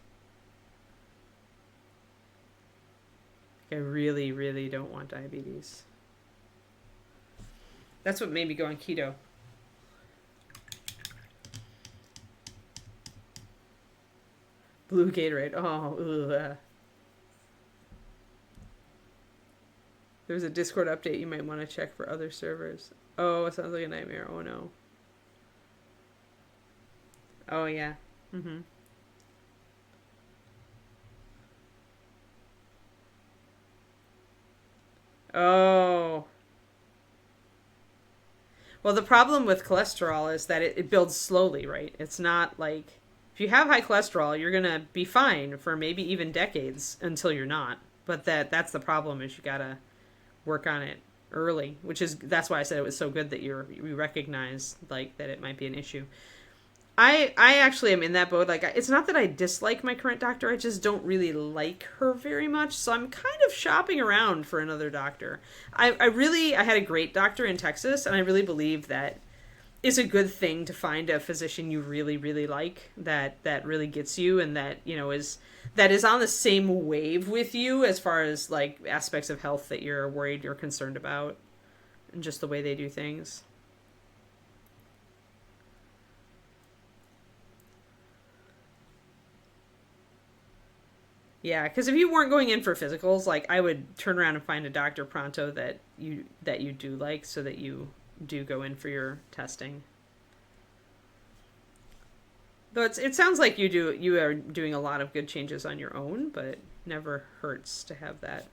I really, really don't want diabetes. That's what made me go on keto. Blue Gatorade. Oh, ugh. There's a Discord update you might want to check for other servers. Oh, it sounds like a nightmare. Oh, no. Oh, yeah. Mm-hmm. Oh. Well, the problem with cholesterol is that it builds slowly, right? It's not like if you have high cholesterol, you're going to be fine for maybe even decades until you're not. But that's the problem is you got to work on it early, that's why I said it was so good that you recognize like that it might be an issue. I actually am in that boat. Like, it's not that I dislike my current doctor. I just don't really like her very much. So I'm kind of shopping around for another doctor. I had a great doctor in Texas, and I really believe that it's a good thing to find a physician you really, really like that really gets you and that, is on the same wave with you as far as like aspects of health that you're worried, you're concerned about, and just the way they do things. Yeah, because if you weren't going in for physicals, like I would turn around and find a doctor pronto that you do like, so that you do go in for your testing. Though it sounds like you are doing a lot of good changes on your own, but it never hurts to have that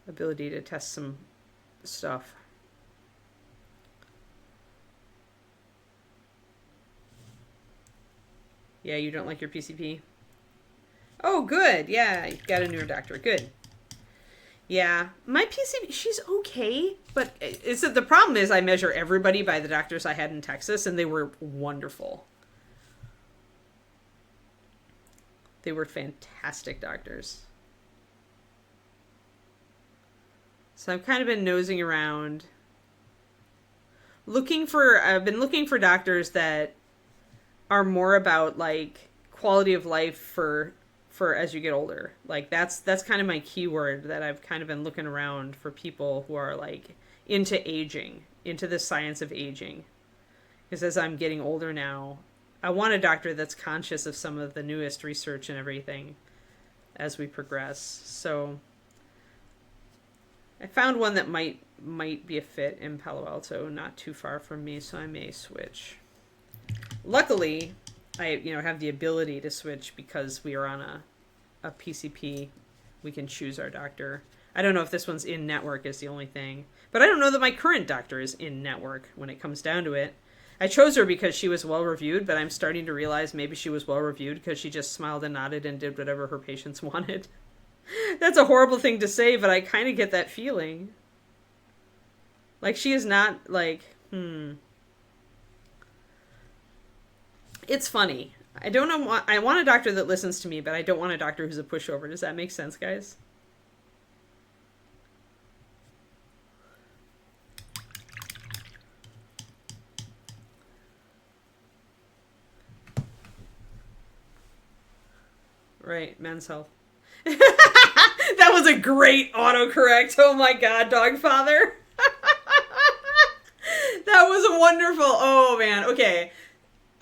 ability to test some stuff. Yeah, you don't like your PCP? Oh, good. Yeah, you got a newer doctor. Good. Yeah, my PCP, she's okay, but the problem is I measure everybody by the doctors I had in Texas, and they were wonderful. They were fantastic doctors. So I've kind of been nosing around, I've been looking for doctors that are more about like quality of life for as you get older. Like that's kind of my keyword that I've kind of been looking around for, people who are like into aging, into the science of aging. Because as I'm getting older now, I want a doctor that's conscious of some of the newest research and everything as we progress. So I found one that might be a fit in Palo Alto, not too far from me, so I may switch. Luckily, I have the ability to switch because we are on a PCP. We can choose our doctor. I don't know if this one's in network is the only thing, but I don't know that my current doctor is in network when it comes down to it. I chose her because she was well reviewed, but I'm starting to realize maybe she was well reviewed because she just smiled and nodded and did whatever her patients wanted. That's a horrible thing to say, but I kind of get that feeling. Like, she is not like, It's funny. I don't know. I want a doctor that listens to me, but I don't want a doctor who's a pushover. Does that make sense, guys? Right, Men's Health. That was a great autocorrect. Oh my god, Dogfather. That was wonderful. Oh man. Okay.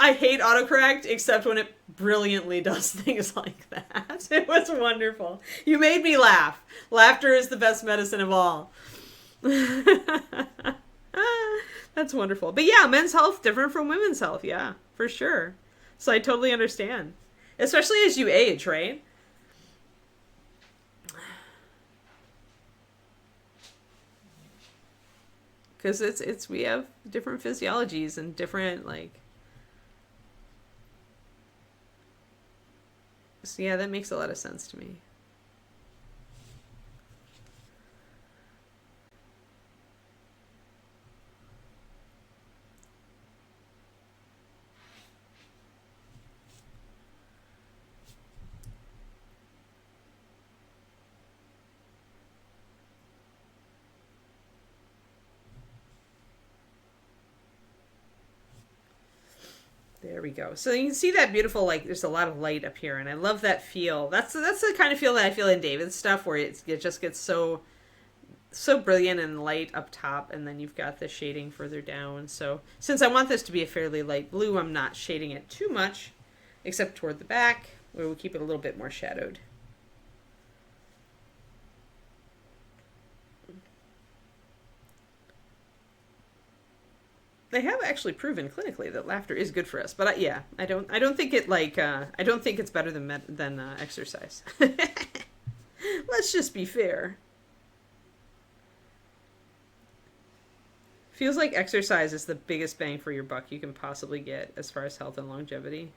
I hate autocorrect except when it brilliantly does things like that. It was wonderful. You made me laugh. Laughter is the best medicine of all. That's wonderful. But yeah, men's health different from women's health. Yeah, for sure. So I totally understand. Especially as you age, right? Because we have different physiologies and different so yeah, that makes a lot of sense to me. There we go. So you can see that beautiful, there's a lot of light up here, and I love that feel. That's the kind of feel that I feel in David's stuff, where it just gets so brilliant and light up top, and then you've got the shading further down. So since I want this to be a fairly light blue, I'm not shading it too much, except toward the back, where we'll keep it a little bit more shadowed. They have actually proven clinically that laughter is good for us, but I don't think it I don't think it's better than exercise. Let's just be fair. Feels like exercise is the biggest bang for your buck you can possibly get as far as health and longevity.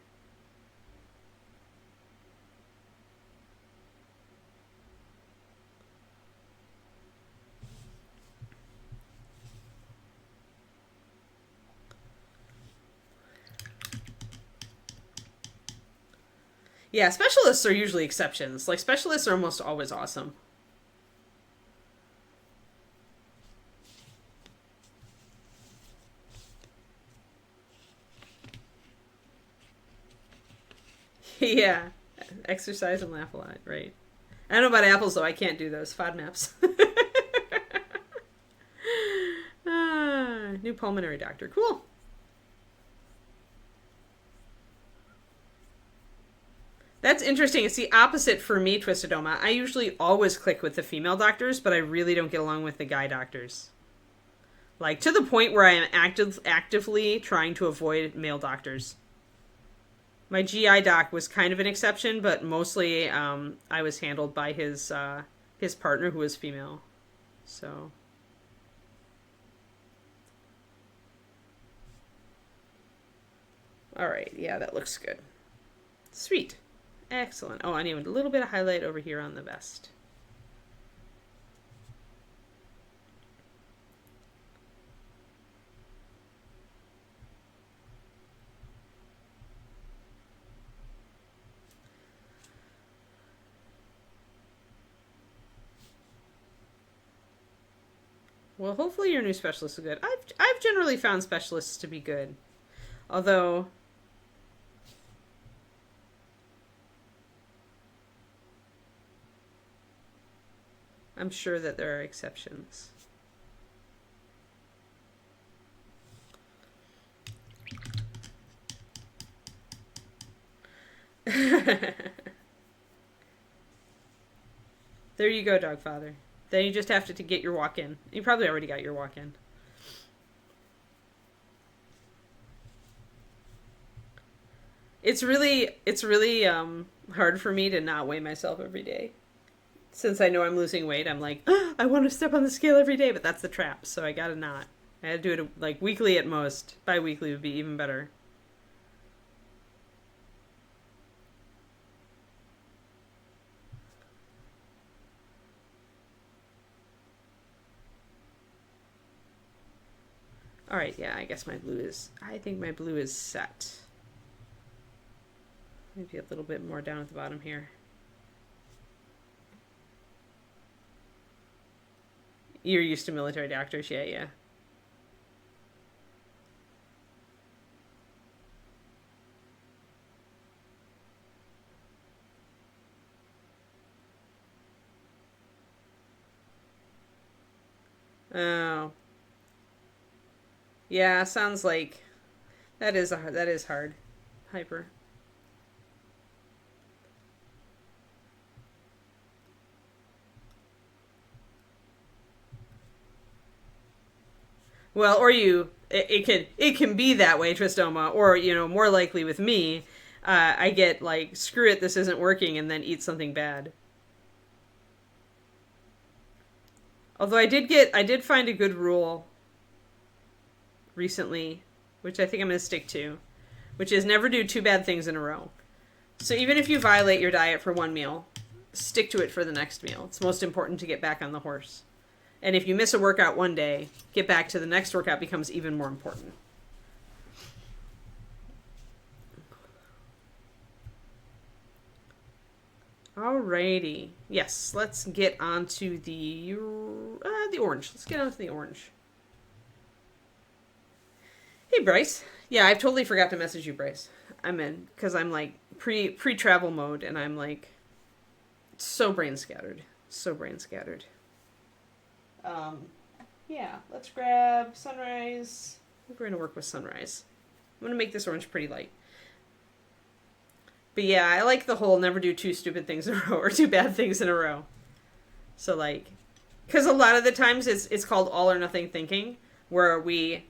Yeah, specialists are usually exceptions. Like, specialists are almost always awesome. Yeah. Exercise and laugh a lot, right? I don't know about apples, though. I can't do those FODMAPs. New pulmonary doctor. Cool. That's interesting. It's the opposite for me, Twistedoma. I usually always click with the female doctors, but I really don't get along with the guy doctors. Like, to the point where I am actively trying to avoid male doctors. My GI doc was kind of an exception, but mostly I was handled by his partner, who was female. So... Alright, yeah, that looks good. Sweet. Excellent. Oh, I need a little bit of highlight over here on the vest. Well, hopefully your new specialist is good. I've generally found specialists to be good. Although... I'm sure that there are exceptions. There you go, Dogfather. Then you just have to get your walk in. You probably already got your walk in. It's really hard for me to not weigh myself every day. Since I know I'm losing weight, I'm like, oh, I want to step on the scale every day, but that's the trap, so I gotta not. I had to do it like weekly at most. Bi-weekly would be even better. Alright, yeah, I guess I think my blue is set. Maybe a little bit more down at the bottom here. You're used to military doctors, yeah. Oh. Yeah, sounds like that is hard. Hyper. Well, or it can be that way, Tristoma, or more likely with me, I get like, screw it, this isn't working, and then eat something bad. Although I did find a good rule recently, which I think I'm going to stick to, which is never do 2 bad things in a row. So even if you violate your diet for one meal, stick to it for the next meal. It's most important to get back on the horse. And if you miss a workout one day, get back to the next workout becomes even more important. Alrighty. Yes, let's get on to the orange. Let's get on to the orange. Hey, Bryce. Yeah, I've totally forgot to message you, Bryce. I'm in, because I'm like pre-travel mode, and I'm like so brain scattered. So brain scattered. Yeah, let's grab Sunrise. We're going to work with Sunrise. I'm going to make this orange pretty light. But yeah, I like the whole never do 2 stupid things in a row or 2 bad things in a row. So like, because a lot of the times it's called all or nothing thinking, where we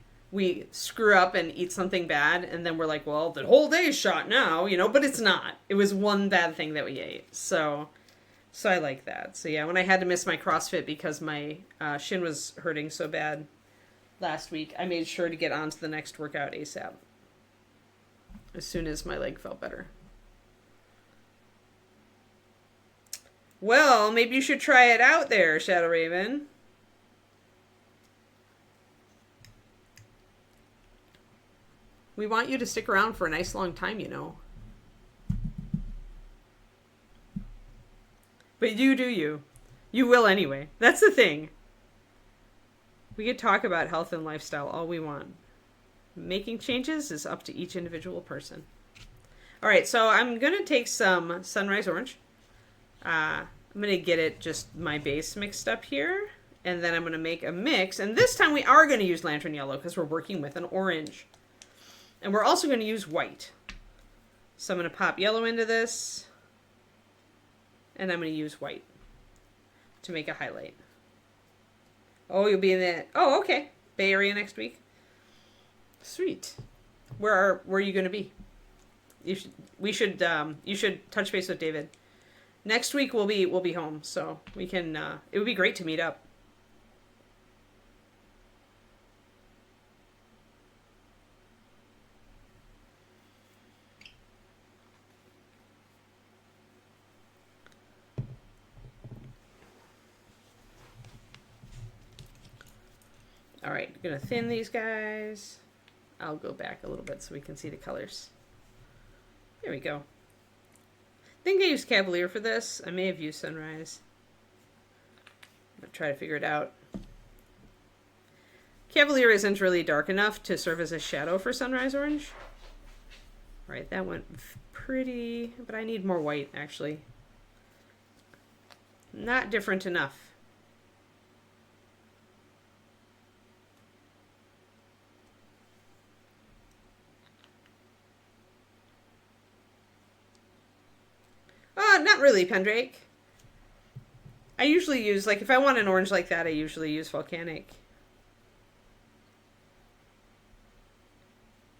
screw up and eat something bad, and then we're like, well, the whole day's shot now, but it's not. It was one bad thing that we ate. So I like that. So yeah, when I had to miss my CrossFit because my shin was hurting so bad last week, I made sure to get on to the next workout ASAP. As soon as my leg felt better. Well, maybe you should try it out there, Shadow Raven. We want you to stick around for a nice long time, you know. But you do you. You will anyway. That's the thing. We could talk about health and lifestyle all we want. Making changes is up to each individual person. All right, so I'm going to take some Sunrise Orange. I'm going to get it just my base mixed up here. And then I'm going to make a mix. And this time we are going to use Lantern Yellow because we're working with an orange. And we're also going to use white. So I'm going to pop yellow into this. And I'm going to use white to make a highlight. Oh, you'll be in the... Oh, okay. Bay Area next week. Sweet. Where are you going to be? You should touch base with David. Next week we'll be home, so we can. It would be great to meet up. All right, gonna thin these guys. I'll go back a little bit so we can see the colors. There we go. I think I used Cavalier for this. I may have used Sunrise. I'm going to try to figure it out. Cavalier isn't really dark enough to serve as a shadow for Sunrise Orange. All right, that went pretty, but I need more white, actually. Not different enough. Not really, Pendrake. I usually use, like, if I want an orange like that, I usually use Volcanic.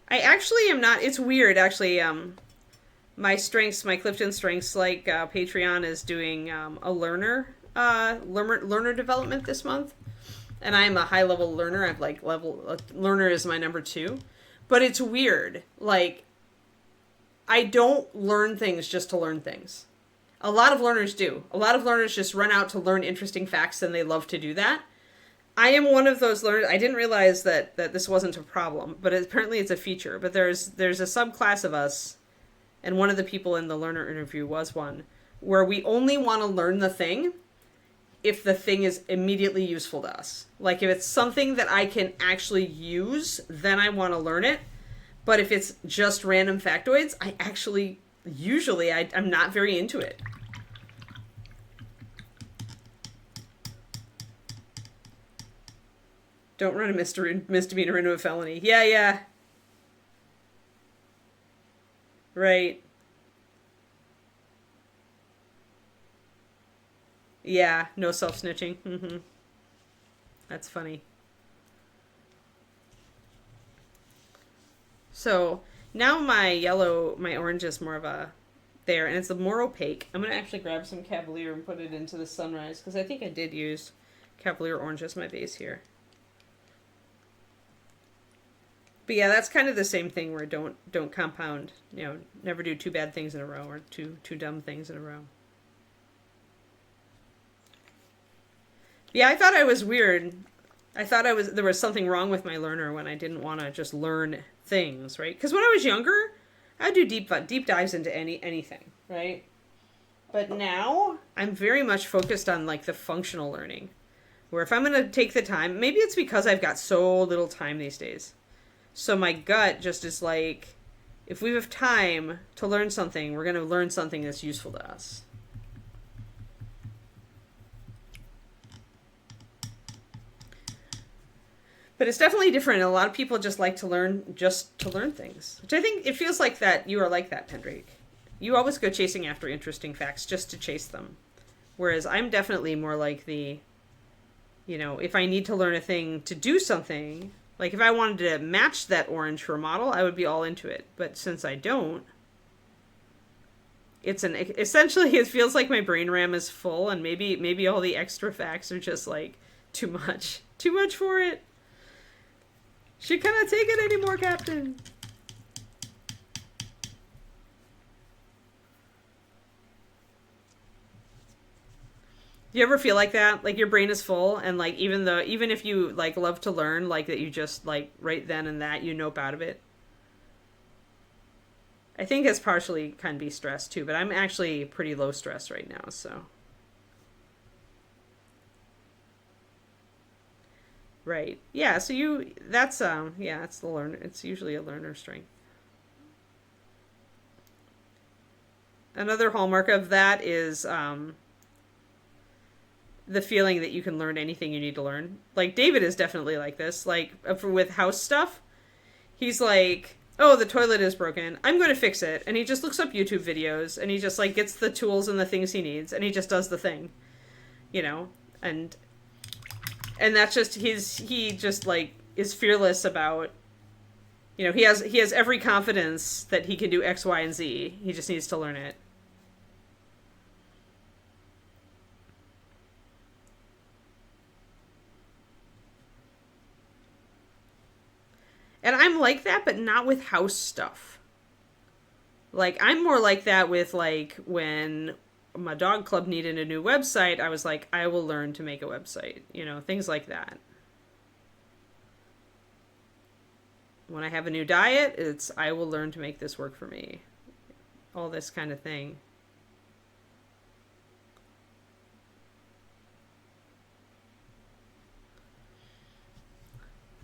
I actually am not, it's weird, actually, my strengths, my Clifton strengths, like, Patreon is doing, a learner development this month. And I am a high-level learner. I've, like, learner is my number 2. But it's weird. Like, I don't learn things just to learn things. A lot of learners do. A lot of learners just run out to learn interesting facts, and they love to do that. I am one of those learners. I didn't realize that this wasn't a problem, but apparently it's a feature. But there's a subclass of us, and one of the people in the learner interview was one, where we only want to learn the thing if the thing is immediately useful to us. Like, if it's something that I can actually use, then I want to learn it. But if it's just random factoids, I actually, usually, I'm not very into it. Don't run a misdemeanor into a felony. Yeah. Right. Yeah, no self-snitching. Mm-hmm. That's funny. So now my orange is more of a there, and it's a more opaque. I'm going to actually grab some Cavalier and put it into the Sunrise, because I think I did use Cavalier orange as my base here. But yeah, that's kind of the same thing where don't compound, never do 2 bad things in a row or two dumb things in a row. Yeah, I thought I was weird. I thought there was something wrong with my learner when I didn't want to just learn things, right? Because when I was younger, I'd do deep dives into anything, right? But now I'm very much focused on, like, the functional learning, where if I'm going to take the time, maybe it's because I've got so little time these days. So my gut just is like, if we have time to learn something, we're going to learn something that's useful to us. But it's definitely different. A lot of people just like to learn things, which I think it feels like that you are like that, Pendrake. You always go chasing after interesting facts just to chase them. Whereas I'm definitely more like the, if I need to learn a thing to do something, like if I wanted to match that orange for a model, I would be all into it. But since I don't, essentially it feels like my brain RAM is full, and maybe all the extra facts are just like too much for it. She cannot take it anymore, Captain. Do you ever feel like that? Like your brain is full and like even if you like love to learn, like that you just like right then and that you nope out of it? I think it's partially can be stress too, but I'm actually pretty low stress right now, so. Right. Yeah, so yeah, it's the learner. It's usually a learner strength. Another hallmark of that is the feeling that you can learn anything you need to learn. Like David is definitely like this. Like with house stuff, he's like, "Oh, the toilet is broken. I'm going to fix it." And he just looks up YouTube videos and he just like gets the tools and the things he needs and he just does the thing. You know? And that's just he just like is fearless about, you know, he has every confidence that he can do X, Y, and Z. He just needs to learn it. And I'm like that, but not with house stuff. Like, I'm more like that with, like, when my dog club needed a new website, I was like, I will learn to make a website. You know, things like that. When I have a new diet, it's, I will learn to make this work for me. All this kind of thing.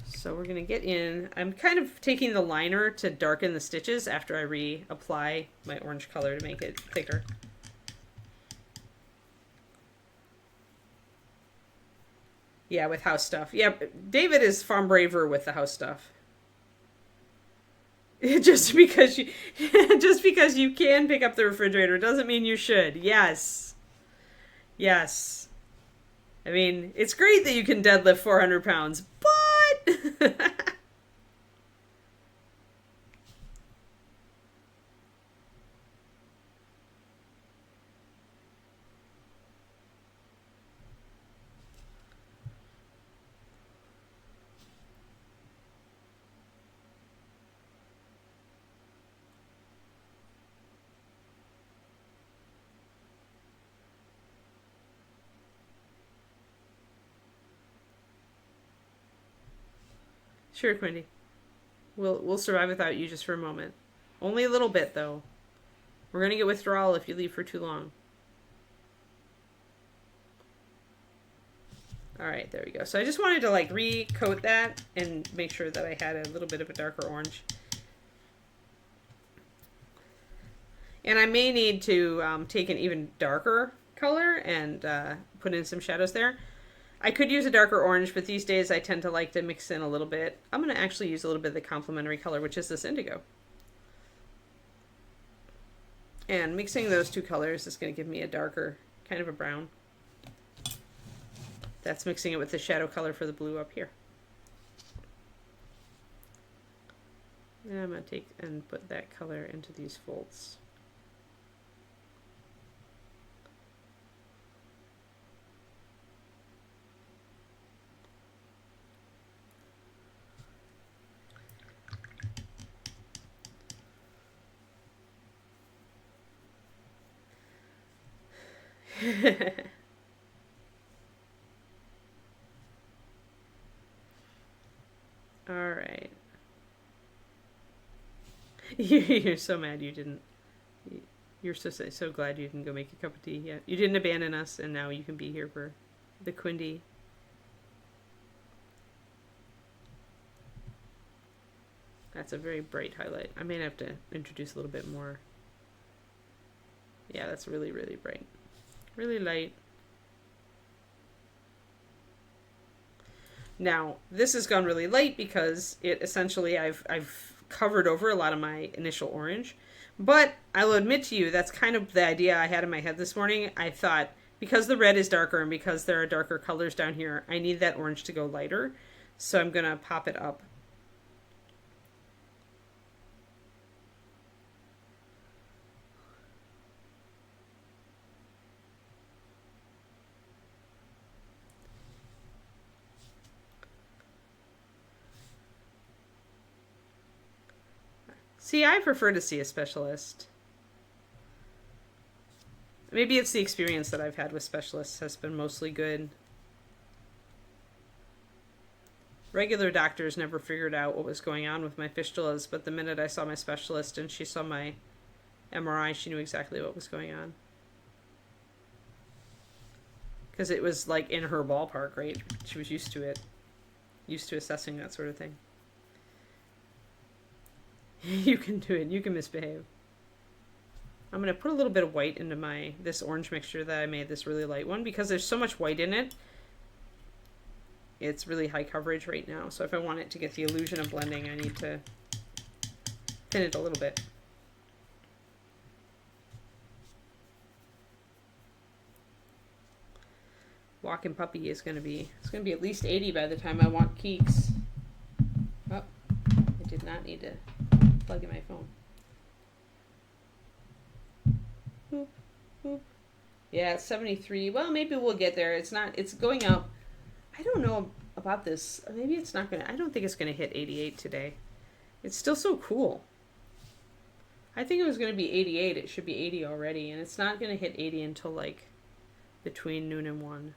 So we're going to get in. I'm kind of taking the liner to darken the stitches after I reapply my orange color to make it thicker. Yeah, with house stuff. Yeah, David is far braver with the house stuff. just because you just because you can pick up the refrigerator doesn't mean you should. Yes. Yes. I mean, it's great that you can deadlift 400 pounds, but sure, Quindy. We'll survive without you just for a moment. Only a little bit though. We're gonna get withdrawal if you leave for too long. Alright, there we go. So I just wanted to like recoat that and make sure that I had a little bit of a darker orange. And I may need to take an even darker color and put in some shadows there. I could use a darker orange, but these days I tend to like to mix in a little bit. I'm going to actually use a little bit of the complementary color, which is this indigo. And mixing those two colors is going to give me a darker, kind of a brown. That's mixing it with the shadow color for the blue up here. And I'm going to take and put that color into these folds. All right. You're so mad you didn't. You're so glad you didn't go make a cup of tea yet. You didn't abandon us, and now you can be here for the Quindy. That's a very bright highlight. I may have to introduce a little bit more. Yeah, that's really, really bright. Really light. Now, this has gone really light because it essentially I've covered over a lot of my initial orange. But I will admit to you, that's kind of the idea I had in my head this morning. I thought, because the red is darker and because there are darker colors down here, I need that orange to go lighter. So I'm going to pop it up. See, I prefer to see a specialist. Maybe it's the experience that I've had with specialists has been mostly good. Regular doctors never figured out what was going on with my fistulas, but the minute I saw my specialist and she saw my MRI, she knew exactly what was going on. Because it was like in her ballpark, right? She was used to it. Used to assessing that sort of thing. You can do it. You can misbehave. I'm going to put a little bit of white into this orange mixture that I made, this really light one, because there's so much white in it. It's really high coverage right now. So if I want it to get the illusion of blending, I need to thin it a little bit. Walking puppy is going to be, it's going to be at least 80 by the time I want Keeks. Oh, I did not need to plug in my phone. Boop, boop. Yeah, it's 73. Well, maybe we'll get there. It's going up. I don't know about this. Maybe it's not going to, I don't think it's going to hit 88 today. It's still so cool. I think it was going to be 88. It should be 80 already. And it's not going to hit 80 until like between noon and 1.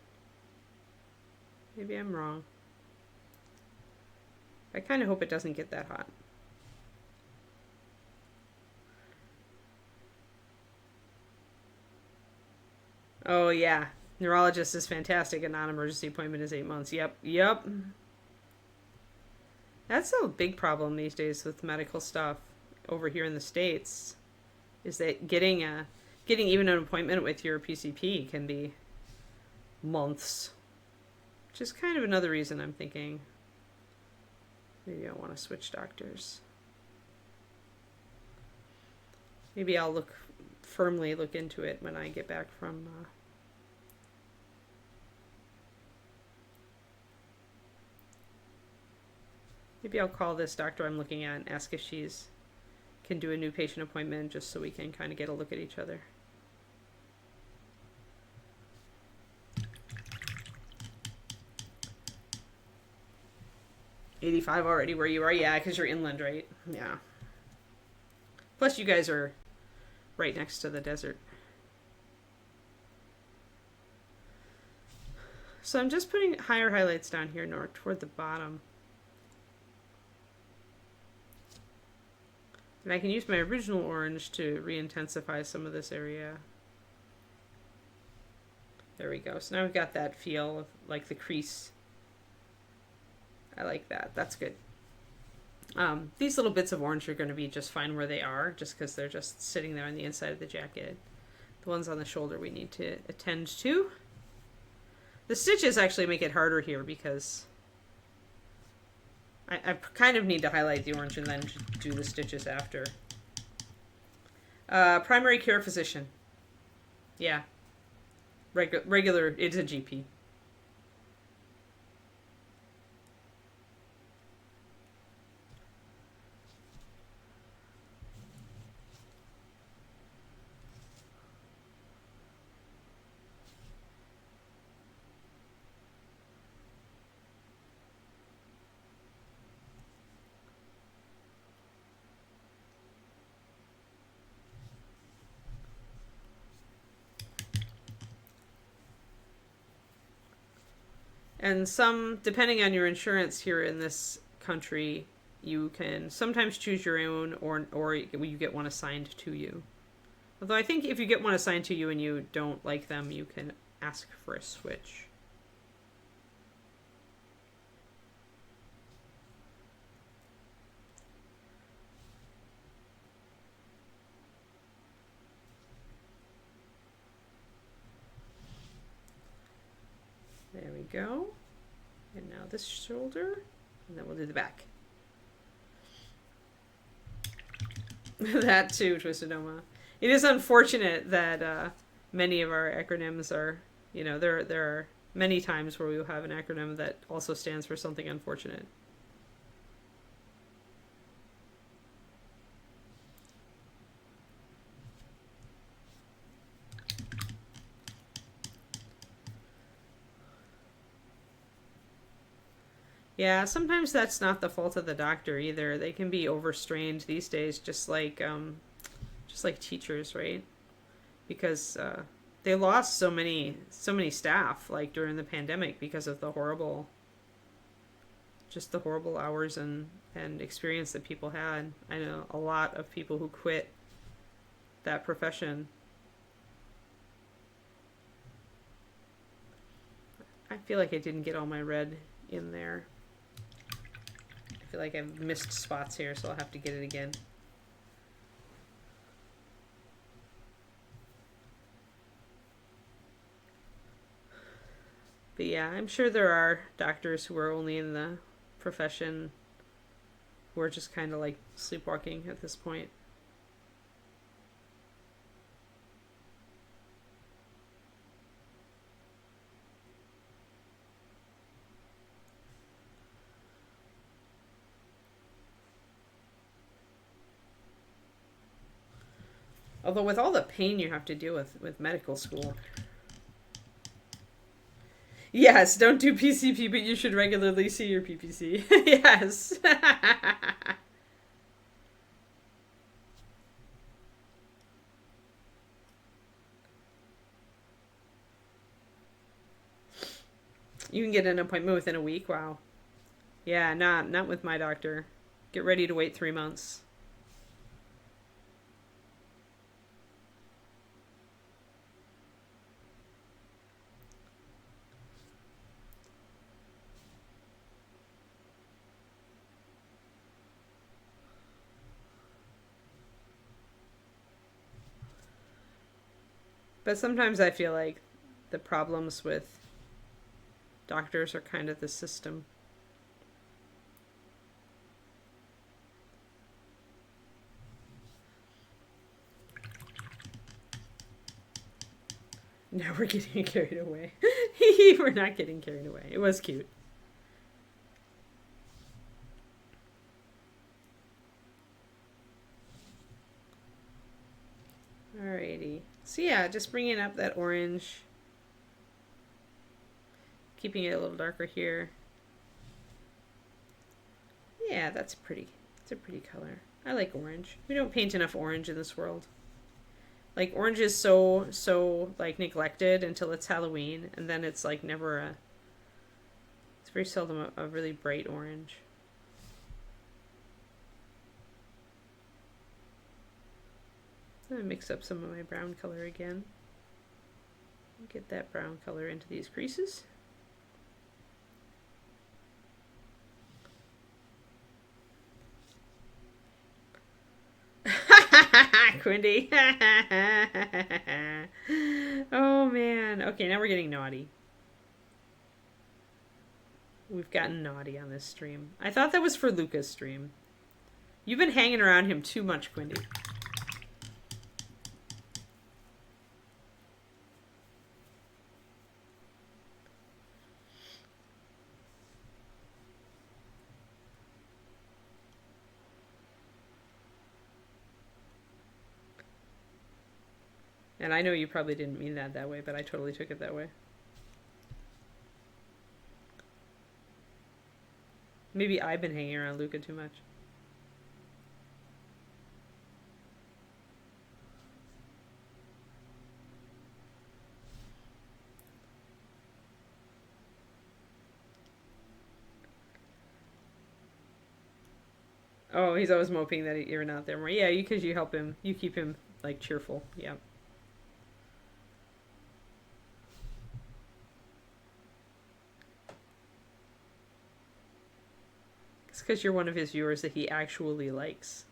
Maybe I'm wrong. I kind of hope it doesn't get that hot. Oh, yeah. Neurologist is fantastic. A non-emergency appointment is 8 months. Yep. That's a big problem these days with medical stuff over here in the States, is that getting even an appointment with your PCP can be months. Which is kind of another reason I'm thinking maybe I want to switch doctors. Maybe I'll firmly look into it when I get back from maybe I'll call this doctor I'm looking at and ask if she's can do a new patient appointment, just so we can kind of get a look at each other. $85 already where you are? Yeah, because you're inland, right? Yeah. Plus you guys are right next to the desert. So I'm just putting higher highlights down here toward the bottom. And I can use my original orange to re-intensify some of this area. There we go. So now we've got that feel of like the crease. I like that. That's good. These little bits of orange are going to be just fine where they are, just because they're just sitting there on the inside of the jacket. The ones on the shoulder we need to attend to. The stitches actually make it harder here because I kind of need to highlight the orange and then do the stitches after. Primary care physician. Yeah. Regular, it's a GP. And depending on your insurance here in this country, you can sometimes choose your own or you get one assigned to you. Although I think if you get one assigned to you and you don't like them, you can ask for a switch. There we go. And now this shoulder, and then we'll do the back. That too, Twistedoma. It is unfortunate that many of our acronyms are, there are many times where we will have an acronym that also stands for something unfortunate. Yeah, sometimes that's not the fault of the doctor either. They can be overstrained these days, just like teachers, right? Because they lost so many staff like during the pandemic because of the horrible hours and experience that people had. I know a lot of people who quit that profession. I feel like I didn't get all my red in there. I feel like I've missed spots here, so I'll have to get it again. But yeah, I'm sure there are doctors who are only in the profession who are just kind of like sleepwalking at this point. Although with all the pain you have to deal with medical school. Yes, don't do PCP, but you should regularly see your PPC. Yes. You can get an appointment within a week. Wow. Yeah, not with my doctor. Get ready to wait 3 months. But sometimes I feel like the problems with doctors are kind of the system. Now we're getting carried away. We're not getting carried away. It was cute. Alrighty. So yeah, just bringing up that orange. Keeping it a little darker here. Yeah, that's pretty. It's a pretty color. I like orange. We don't paint enough orange in this world. Like orange is so like neglected until it's Halloween, and then it's like never a. It's very seldom a really bright orange. I'm gonna mix up some of my brown color again. Get that brown color into these creases. Quindy. Oh man. Okay, now we're getting naughty. We've gotten naughty on this stream. I thought that was for Luca's stream. You've been hanging around him too much, Quindy. And I know you probably didn't mean that way, but I totally took it that way. Maybe I've been hanging around Luca too much. Oh, he's always moping that you're not there more. Yeah, because you help him. You keep him, like, cheerful. Yeah. It's because you're one of his viewers that he actually likes.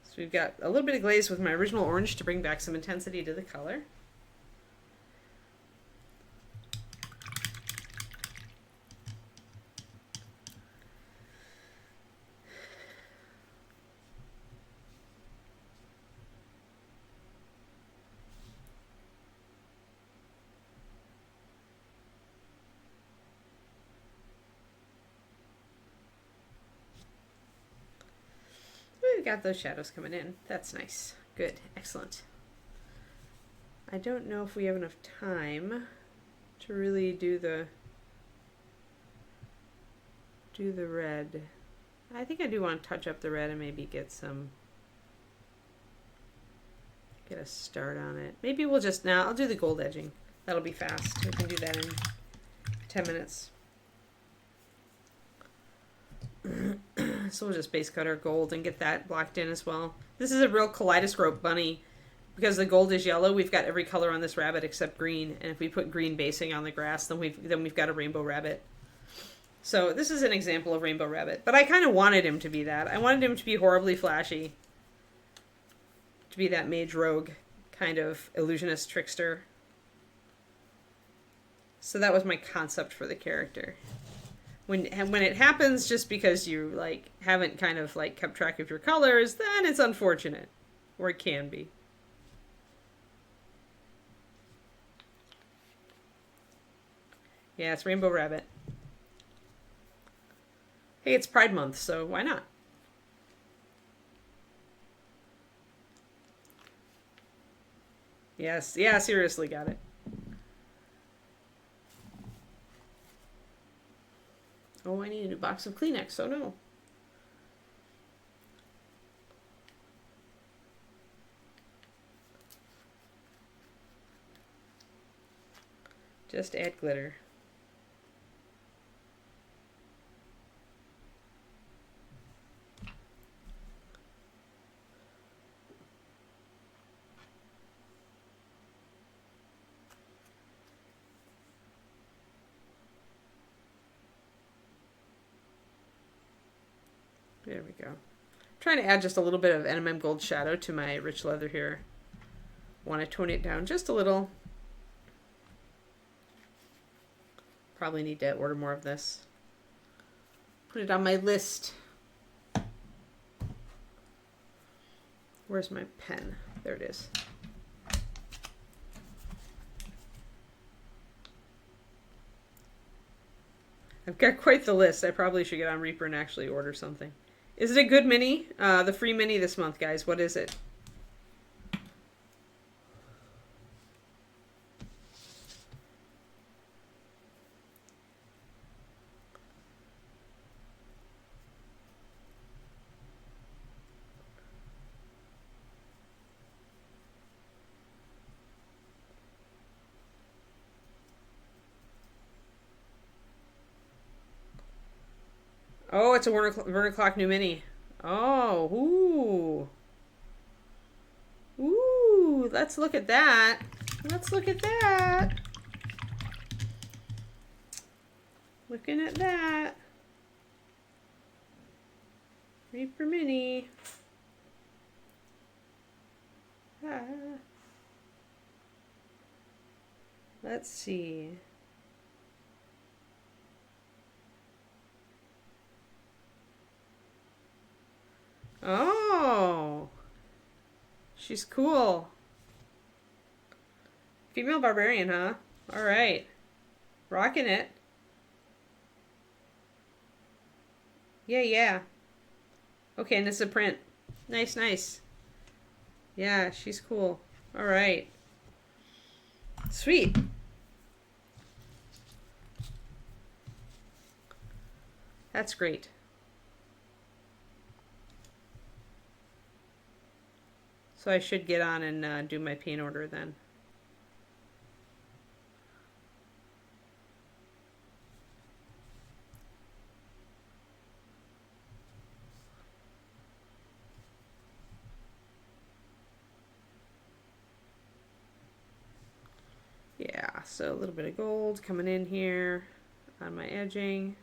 So we've got a little bit of glaze with my original orange to bring back some intensity to the color. got those shadows coming in. That's nice. Good. Excellent. I don't know if we have enough time to really do the red. I think I do want to touch up the red and maybe get a start on it. Maybe we'll just, now I'll do the gold edging. That'll be fast. We can do that in 10 minutes. So we'll just base cut our gold and get that blocked in as well. This is a real kaleidoscope bunny. Because the gold is yellow, we've got every color on this rabbit except green. And if we put green basing on the grass, then we've got a rainbow rabbit. So this is an example of rainbow rabbit. But I kind of wanted him to be that. I wanted him to be horribly flashy. To be that mage rogue kind of illusionist trickster. So that was my concept for the character. When it happens just because you like haven't kind of like kept track of your colors, then it's unfortunate. Or it can be. Yeah, it's Rainbow Rabbit. Hey, it's Pride Month, so why not? Yes, yeah, seriously, got it. Oh, I need a new box of Kleenex, oh no. Just add glitter. There we go. I'm trying to add just a little bit of NMM Gold shadow to my rich leather here. Want to tone it down just a little. Probably need to order more of this. Put it on my list. Where's my pen? There it is. I've got quite the list. I probably should get on Reaper and actually order something. Is it a good mini? The free mini this month, guys. What is it? Oh, it's a Werner Clock new mini. Oh, ooh. Ooh, let's look at that. Let's look at that. Looking at that. Reaper Mini. Ah. Let's see. Oh, she's cool. Female barbarian, huh? All right. Rocking it. Yeah, yeah. Okay, and it's a print. Nice, nice. Yeah, she's cool. All right. Sweet. That's great. So I should get on and do my paint order then. Yeah, so a little bit of gold coming in here on my edging.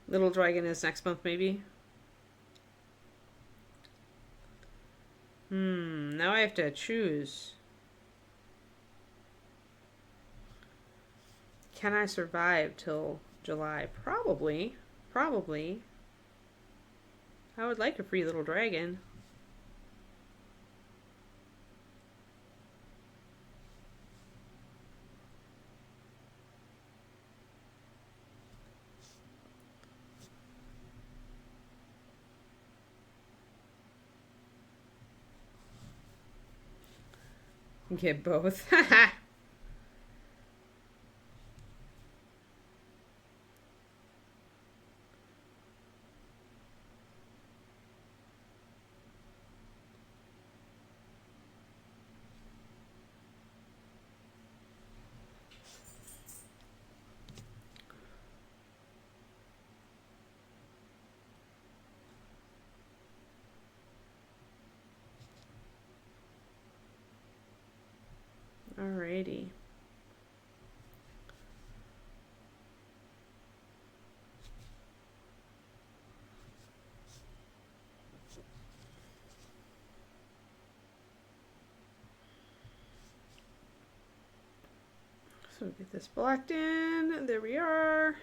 Little Dragon is next month, maybe. Now I have to choose. Can I survive till July? Probably. Probably. I would like a free little dragon. Get both. Alrighty. So get this blacked in. There we are.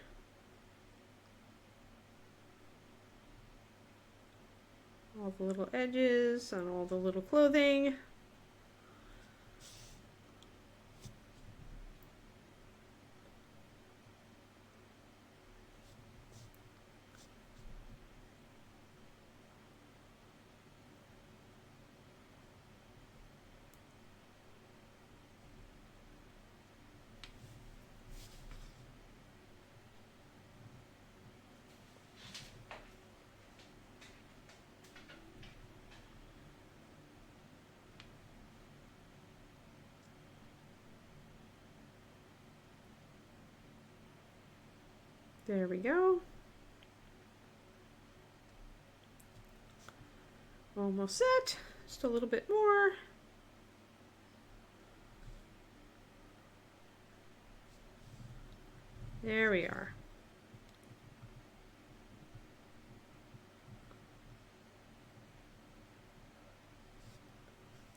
All the little edges on all the little clothing. There we go. Almost set. Just a little bit more. There we are.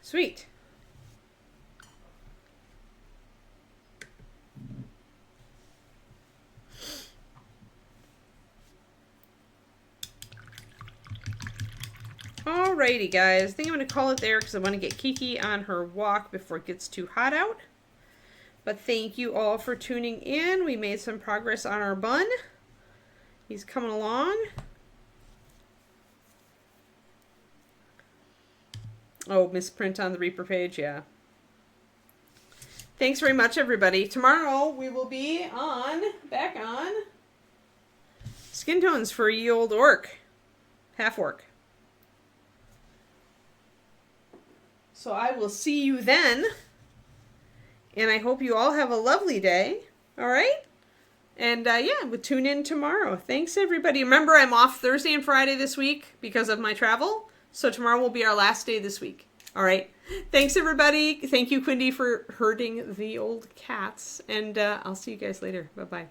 Sweet. Alrighty, guys. I think I'm going to call it there because I want to get Kiki on her walk before it gets too hot out. But thank you all for tuning in. We made some progress on our bun. He's coming along. Oh, misprint on the Reaper page, yeah. Thanks very much, everybody. Tomorrow we will be back on skin tones for ye old orc. Half orc. So I will see you then. And I hope you all have a lovely day. All right? And yeah, we'll tune in tomorrow. Thanks, everybody. Remember, I'm off Thursday and Friday this week because of my travel. So tomorrow will be our last day this week. All right? Thanks, everybody. Thank you, Quindy, for herding the old cats. And I'll see you guys later. Bye-bye.